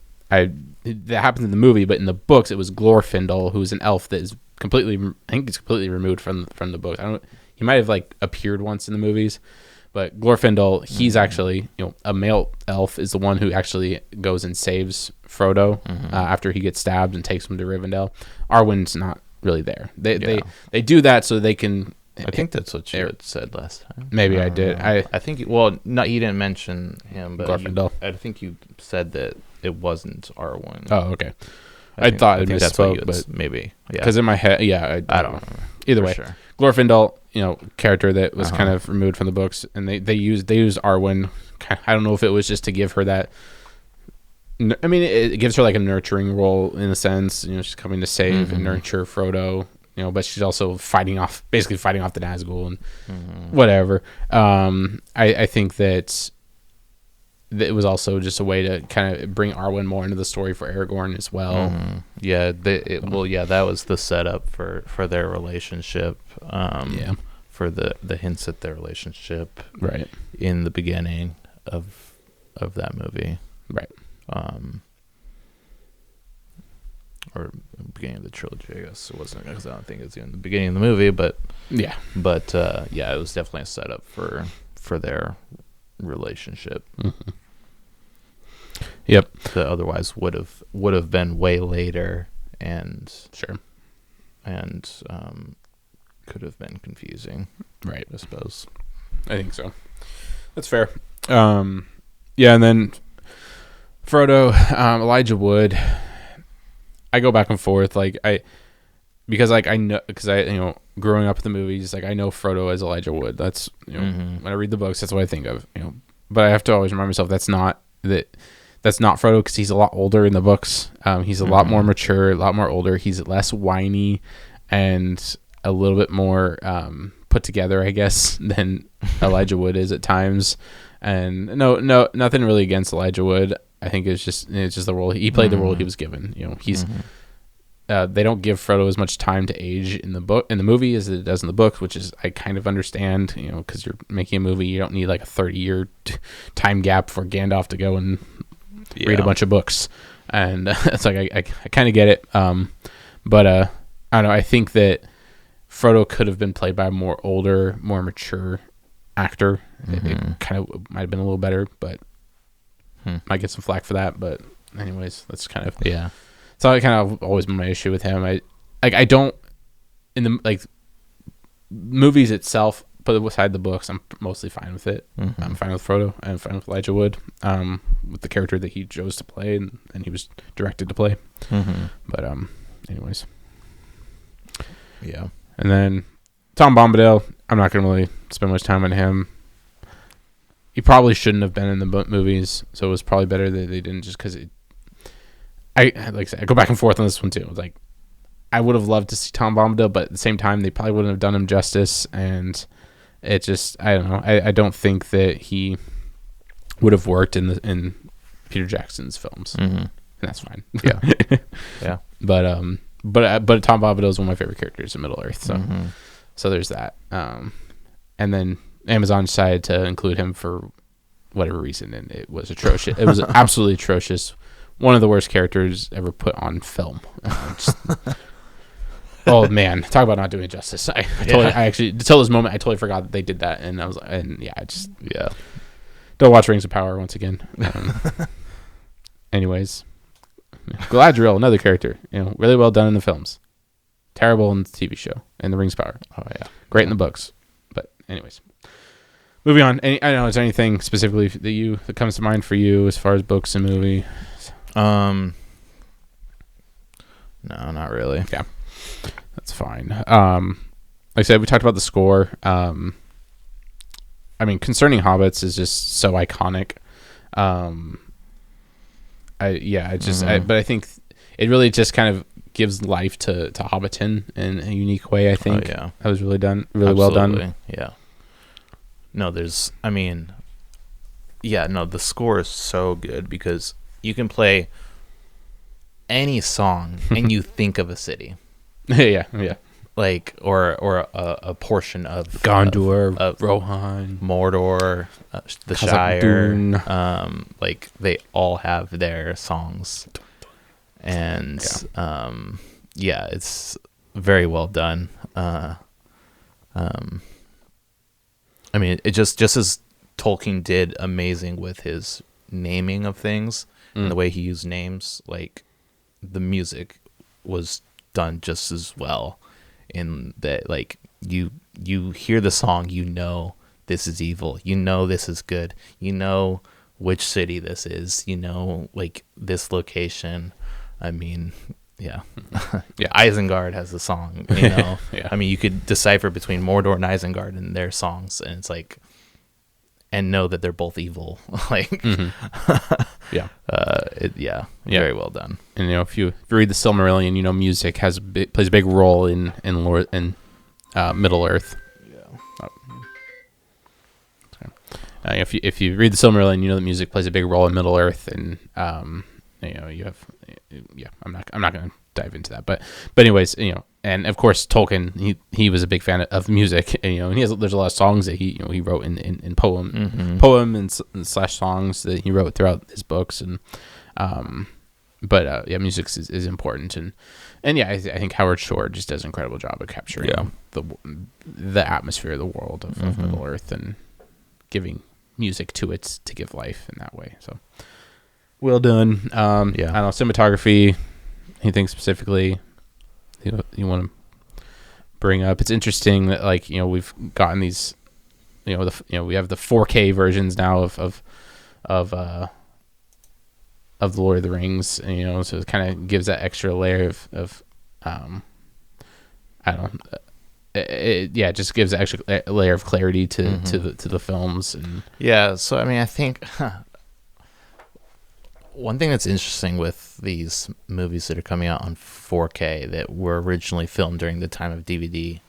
happens in the movie, but in the books it was Glorfindel, who's an elf that is completely removed from the books. He might have like appeared once in the movies. But Glorfindel, he's actually, a male elf is the one who actually goes and saves Frodo after he gets stabbed and takes him to Rivendell. Arwen's not really there. They do that so they can. I think that's what you had said last time. Maybe I did. I think. You didn't mention him, but Glorfindel. I think you said that it wasn't Arwen. Oh, okay. I thought I misspoke, but maybe because in my head, I don't remember. Either way, sure. Glorfindel, character that was kind of removed from the books, and they used Arwen. I don't know if it was just to give her that. I mean, it gives her like a nurturing role in a sense. She's coming to save and nurture Frodo. But she's also basically fighting off the Nazgul and whatever. I think that it was also just a way to kind of bring Arwen more into the story for Aragorn as well. Mm-hmm. Yeah, that was the setup for their relationship. For the hints at their relationship, right, in the beginning of that movie, right, or beginning of the trilogy. I guess it wasn't, because I don't think it's even the beginning of the movie, but it was definitely a setup for their relationship. Mm-hmm. Yep. That otherwise would have been way later, and sure, and could have been confusing, right? I suppose. I think so. That's fair. And then Frodo, Elijah Wood. I go back and forth, because I know, growing up with the movies, I know Frodo as Elijah Wood. That's when I read the books, that's what I think of. But I have to always remind myself that's not Frodo, because he's a lot older in the books. He's a lot more mature, a lot more older. He's less whiny and a little bit more put together, I guess, than Elijah Wood is at times. And no, nothing really against Elijah Wood. I think it's just the role he played, the role he was given. He's they don't give Frodo as much time to age in the movie as it does in the book, which is I kind of understand. Because you're making a movie, you don't need like a 30-year time gap for Gandalf to go and read a bunch of books, and it's like I kind of get it. But I don't know. I think that Frodo could have been played by a more older, more mature actor. It kind of might have been a little better, but might get some flack for that. But anyways, that's kind of So I kind of always been my issue with him. I don't in the movies itself. Put aside the books, I'm mostly fine with it. I'm fine with Frodo. I'm fine with Elijah Wood, with the character that he chose to play and he was directed to play. But anyways, yeah. And then Tom Bombadil, I'm not gonna really spend much time on him. He probably shouldn't have been in the movies, so it was probably better that they didn't. Just because I go back and forth on this one too. It's like I would have loved to see Tom Bombadil, but at the same time, they probably wouldn't have done him justice. And it just, I don't know. I don't think that he would have worked in Peter Jackson's films, and that's fine. Yeah, yeah. But Tom Bombadil is one of my favorite characters in Middle Earth, so there's that. And then Amazon decided to include him for whatever reason, and it was atrocious. It was absolutely atrocious. One of the worst characters ever put on film. Oh man, talk about not doing it justice. I actually, until this moment, I totally forgot that they did that, and I was, and don't watch Rings of Power once again. Anyways, Galadriel, another character, really well done in the films, terrible in the TV show and the Rings of Power. Oh yeah, great in the books. But anyways, moving on. I don't know, is there anything specifically that comes to mind for you as far as books and movie? No, not really. Yeah, that's fine. Like I said, we talked about the score. I mean, concerning hobbits is just so iconic. But I think it really just kind of gives life to Hobbiton in a unique way. I think that was really done, well done. Yeah. No, the score is so good because you can play any song and you think of a city. yeah. Like or a portion of Gondor, of Rohan, Mordor, the Khazad-dûm. Shire. Like they all have their songs, and it's very well done. I mean, it just as Tolkien did amazing with his naming of things and the way he used names, like the music was done just as well. In that, like you hear the song, this is evil, this is good, which city this is, like this location. I mean, yeah. Isengard has a song, Yeah. I mean, you could decipher between Mordor and Isengard in their songs, and it's like, and know that they're both evil. Like, very well done. And if you read the Silmarillion, music plays a big role in Middle Earth. If you read the Silmarillion, that music plays a big role in Middle Earth, and you have I'm not going to dive into that, but anyways, and of course Tolkien, he was a big fan of music, and there's a lot of songs that he wrote in poem and slash songs that he wrote throughout his books, and music is important, and I think Howard Shore just does an incredible job of capturing the atmosphere of the world of Middle Earth and giving music to it to give life in that way. So well done. I don't know, cinematography, anything specifically you want to bring up? It's interesting that we've gotten these, we have the 4K versions now of the Lord of the Rings, so it kind of gives that extra layer of I don't know. It just gives an extra layer of clarity to the films. And so I mean, I think one thing that's interesting with these movies that are coming out on 4K that were originally filmed during the time of DVD,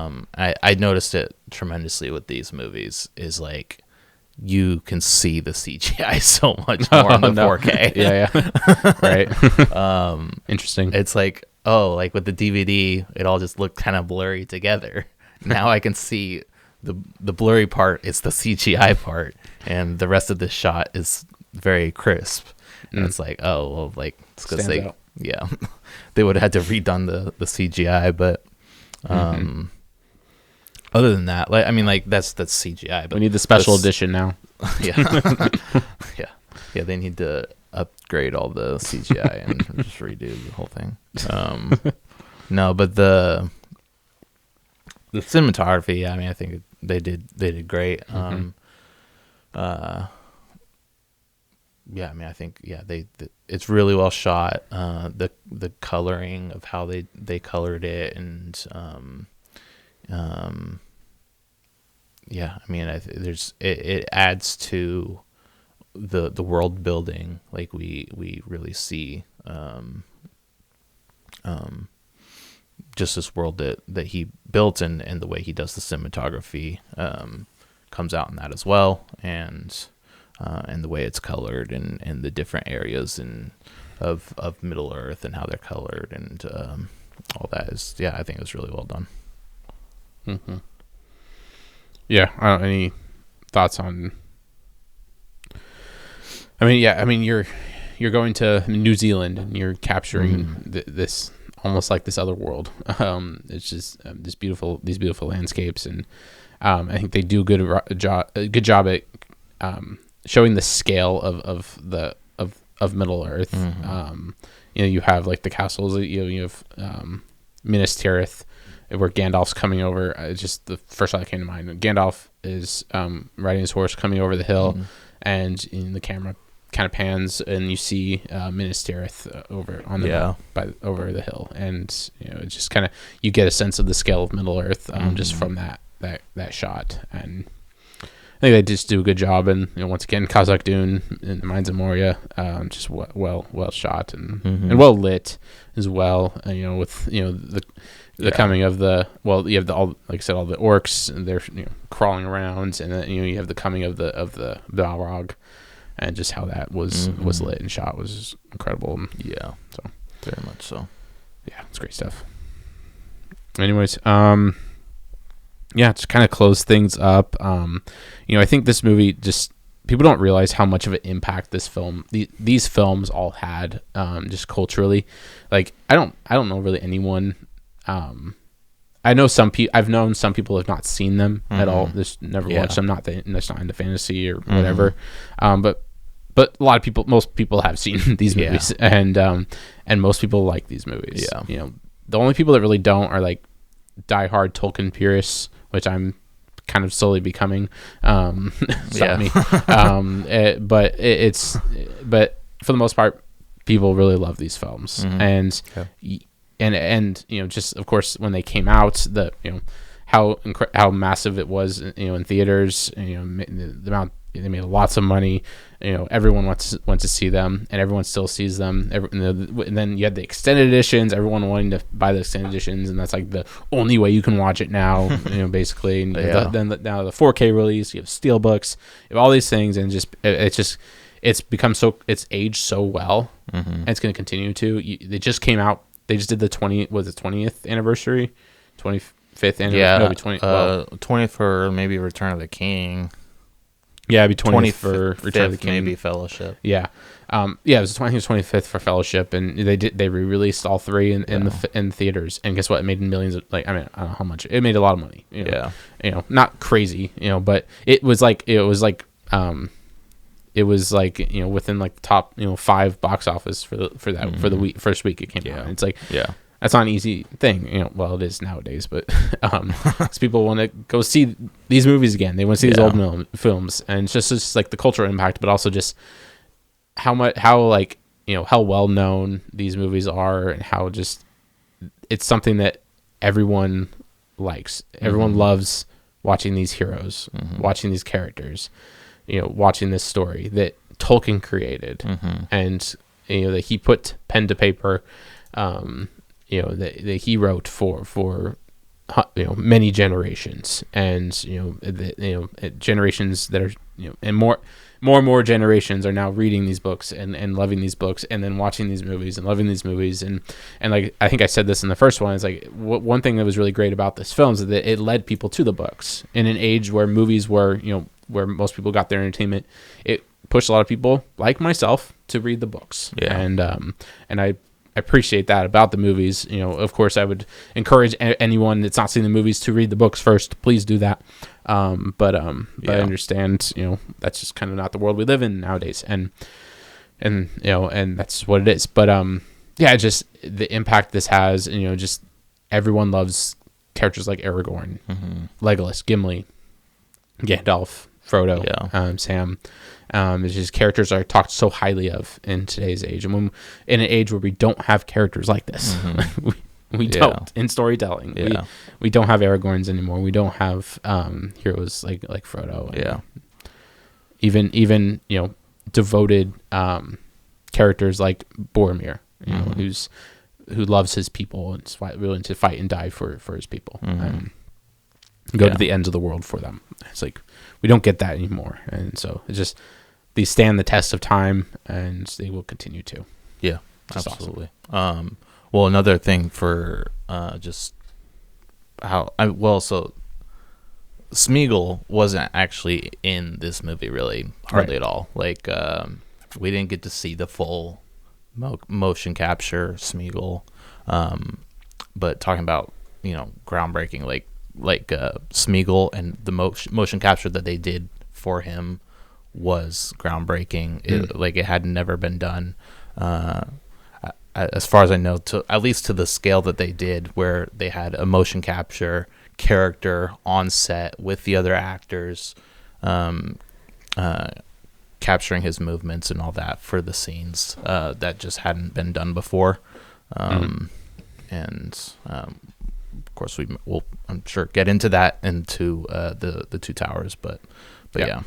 I noticed it tremendously with these movies, is like you can see the CGI so much more in the 4K. Yeah. Right. Interesting. It's like, like with the DVD, it all just looked kind of blurry together. Now I can see the blurry part is the CGI part, and the rest of the shot is very crisp. And it's like, like it's because they would have had to redone the CGI, but other than that, like, I mean, like that's CGI. But we need the special edition now. Yeah, yeah. They need to upgrade all the CGI and just redo the whole thing. No, but the cinematography. I mean, I think they did great. Yeah, I mean, I think it's really well shot. The coloring of how they colored it, and yeah, I mean, it adds to the world building, like we really see just this world that he built, and the way he does the cinematography comes out in that as well, and the way it's colored, and the different areas of Middle Earth and how they're colored, and all that is, I think it was really well done. Mm-hmm. Yeah. Any thoughts on? I mean, you're going to New Zealand and you're capturing this almost like this other world. It's just these beautiful landscapes, and I think they do a good job at showing the scale of Middle Earth. You have like the castles. You have Minas Tirith, where Gandalf's coming over. Just the first thought that came to mind. Gandalf is riding his horse coming over the hill, and the camera kind of pans, and you see Minas Tirith over on the over the hill, and it's just kind of, you get a sense of the scale of Middle Earth just from that shot. And I think they just do a good job. And once again, Khazak Dune in the Mines of Moria, just well shot and well lit as well. With the coming of you have all, like I said, all the orcs, and they're crawling around, and then you have the coming of the Balrog, and just how that was lit and shot was incredible. Yeah, so very much so. Yeah, it's great stuff. Anyways, to kind of close things up, I think this movie, just people don't realize how much of an impact these films all had, just culturally. Like, I don't know really anyone. I know I've known some people have not seen them at all. Just never watched them. That's not into fantasy or whatever. But a lot of people, most people have seen these movies, and most people like these movies. Yeah. The only people that really don't are like diehard Tolkien purists, which I'm kind of slowly becoming. Stop me. But for the most part, people really love these films, and just of course when they came out, how massive it was, in theaters, the amount they made lots of money. Everyone went to see them, and everyone still sees them. And then you had the extended editions. Everyone wanting to buy the extended editions, and that's like the only way you can watch it now. Basically. And then now the 4K release, you have steelbooks, you have all these things, and it's become it's aged so well, and it's going to continue to. They just came out. They just did the 20th anniversary, 25th anniversary. Yeah, 20th for maybe Return of the King. Yeah, it'd be 20th for Return of the King. Maybe Fellowship. Yeah. It was the 25th for Fellowship, and they re-released all three in theaters. And guess what? It made millions of, I don't know how much. It made a lot of money. Not crazy, but it was like within like the top 5 box office for the first week it came out. And it's like, that's not an easy thing. Well, it is nowadays, but because people want to go see these movies again. They want to see these old films, and it's just like the cultural impact, but also just how well known these movies are, and how just it's something that everyone likes. Everyone loves watching these heroes, watching these characters, watching this story that Tolkien created, and that he put pen to paper. That he wrote for many generations, and generations that are and more and more generations are now reading these books and loving these books, and then watching these movies and loving these movies. And like, I think I said this in the first one, is like, one thing that was really great about this film is that it led people to the books in an age where movies were, where most people got their entertainment. It pushed a lot of people like myself to read the books. Yeah. And I appreciate that about the movies. Of course, I would encourage anyone that's not seen the movies to read the books first. Please do that. But I understand, that's just kind of not the world we live in nowadays, and that's what it is. But just the impact this has, just everyone loves characters like Aragorn, Legolas, Gimli, Gandalf, Frodo, Sam. It's just characters are talked so highly of in today's age, and when in an age where we don't have characters like this. We don't in storytelling. Yeah. We don't have Aragorns anymore. We don't have heroes like Frodo. And even devoted characters like Boromir, who loves his people and is willing to fight and die for his people and go to the ends of the world for them. It's like we don't get that anymore, and so it's just these stand the test of time, and they will continue to. Yeah, just absolutely. Awesome. Well, another thing for just how so Smeagol wasn't actually in this movie really hardly at all. Like we didn't get to see the full motion capture Smeagol, but talking about groundbreaking like Smeagol and the motion capture that they did for him was groundbreaking. It had never been done. As far as I know, at least to the scale that they did, where they had a motion capture character on set with the other actors, capturing his movements and all that for the scenes, that just hadn't been done before. And of course, we'll I'm sure get into that into the Two Towers, but yeah.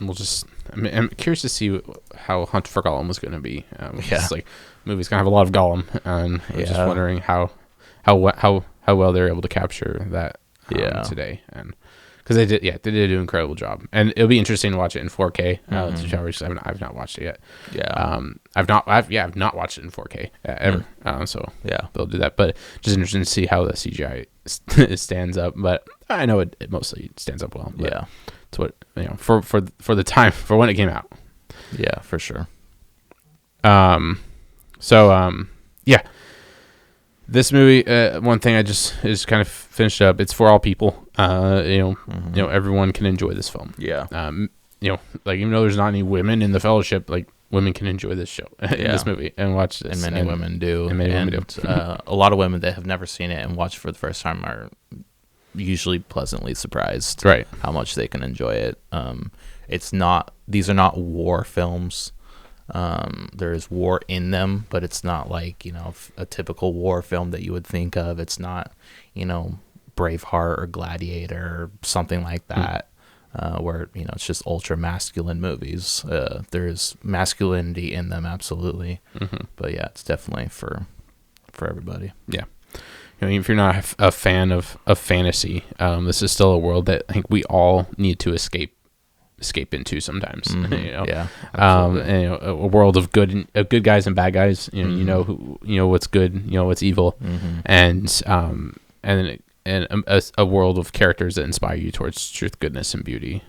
And I'm curious to see how Hunt for Gollum was going to be. It's like movies gonna have a lot of Gollum, and I'm just wondering how well they're able to capture that today, and because they did do an incredible job, and it'll be interesting to watch it in 4K. I've not watched it yet. I've not watched it in 4K ever. So they'll do that, but just interesting to see how the CGI stands up. But I know it mostly stands up well. But it's what for the time for when it came out. Yeah, for sure. This movie, one thing I just kind of finished up. It's for all people. Everyone can enjoy this film. Yeah. Like even though there's not any women in the Fellowship, like women can enjoy this show, this movie, and watch this. And many women do. And many women do. A lot of women that have never seen it and watch for the first time are usually pleasantly surprised, right? How much they can enjoy it. These are not war films. There is war in them, but it's not like a typical war film that you would think of. It's not Braveheart or Gladiator or something like that, where it's just ultra masculine movies. There's masculinity in them, absolutely, but it's definitely for everybody. Yeah. If you're not a fan of fantasy, this is still a world that I think we all need to escape into sometimes. A world of good guys and bad guys. What's good, what's evil, and a world of characters that inspire you towards truth, goodness, and beauty.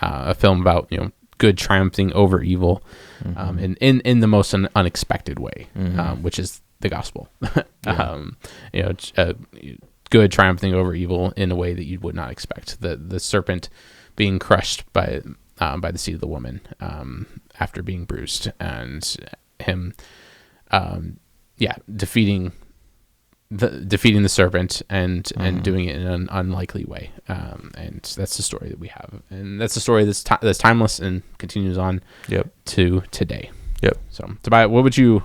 A film about good triumphing over evil, in the most unexpected way, which is the gospel. Good triumphing over evil in a way that you would not expect. The serpent being crushed by the seed of the woman after being bruised, and him defeating the serpent and doing it in an unlikely way, and that's the story that we have, and that's the story that's timeless and continues on to today. So Tobiah, what would you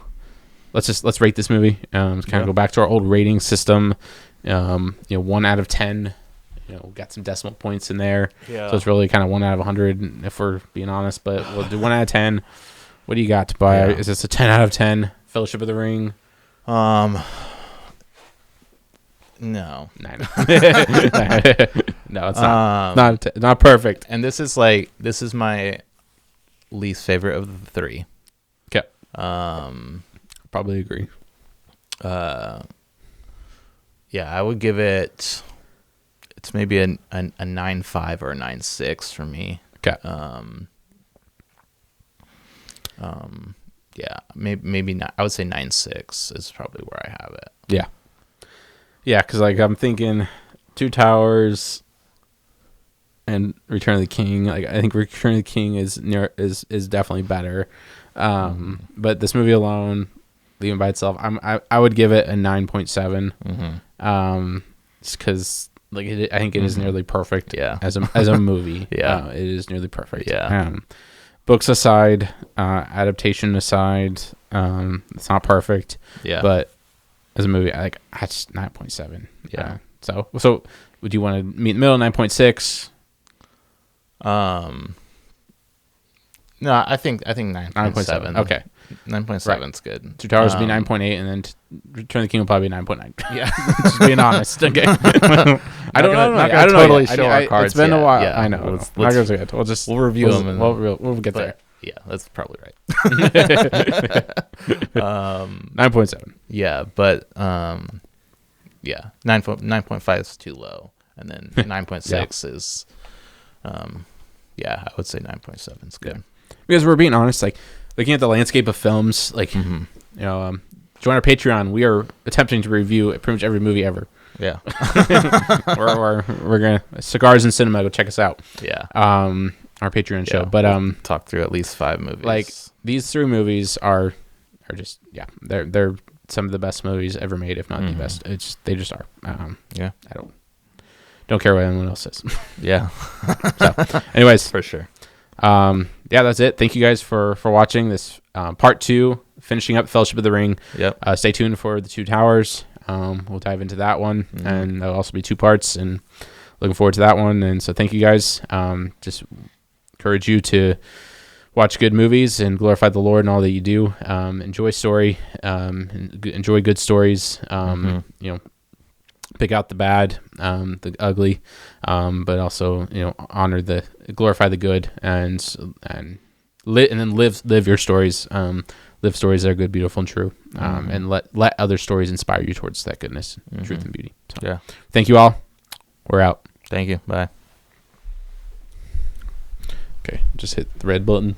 let's rate this movie, kind of go back to our old rating system. 1 out of 10. Got some decimal points in there. So it's really kind of 1 out of 100 if we're being honest, but we'll do 1 out of 10. What do you got, Tobiah? Is this a 10 out of 10 Fellowship of the Ring? No. No, it's not perfect. And this is my least favorite of the three. Okay. Probably agree. Yeah, I would give it's maybe a 9.5 or a 9.6 for me. Okay. Yeah, maybe not. I would say 9.6 is probably where I have it. Yeah. Yeah, because like I'm thinking Two Towers and Return of the King. Like I think Return of the King is definitely better. But this movie alone, even by itself, I would give it a 9.7. Just because like I think it is nearly perfect. Yeah. As a movie. Yeah. It is nearly perfect. Yeah. Books aside, adaptation aside, it's not perfect. Yeah. But as a movie, that's 9.7. Yeah. So would you want to meet in the middle? 9.6. No, I think 9.7. Okay. 9.7 is good. Two Towers would be 9.8, and then Return of the King will probably be 9.9. Yeah. Just being honest. Okay. I don't know. Not I don't totally know. show our cards. It's been a while. Yeah. I know. We'll review them. And we'll get there. Yeah, that's probably right. 9.7. Yeah, but 9.5 is too low, and then 9.6 is, I would say 9.7 is good. Because we're being honest, like looking at the landscape of films, like join our Patreon. We are attempting to review pretty much every movie ever. Yeah. we're gonna Cigars and Cinema. Go check us out. Yeah. Our Patreon show. But we'll talk through at least 5 movies. Like these 3 movies are just they're some of the best movies ever made, if not the best. They just are. I don't care what anyone else says. Yeah. So, anyways, for sure. That's it. Thank you guys for watching this part 2, finishing up Fellowship of the Ring. Yep. Stay tuned for the Two Towers. We'll dive into that one, and there'll also be 2 parts, and looking forward to that one. And so thank you guys. Just encourage you to watch good movies and glorify the Lord in all that you do. Enjoy story, enjoy good stories. Pick out the bad, the ugly, but also honor glorify the good, and live your stories. Live stories that are good, beautiful, and true, and let other stories inspire you towards that goodness, truth, and beauty. So, thank you all. We're out. Thank you. Bye. Okay, just hit the red button.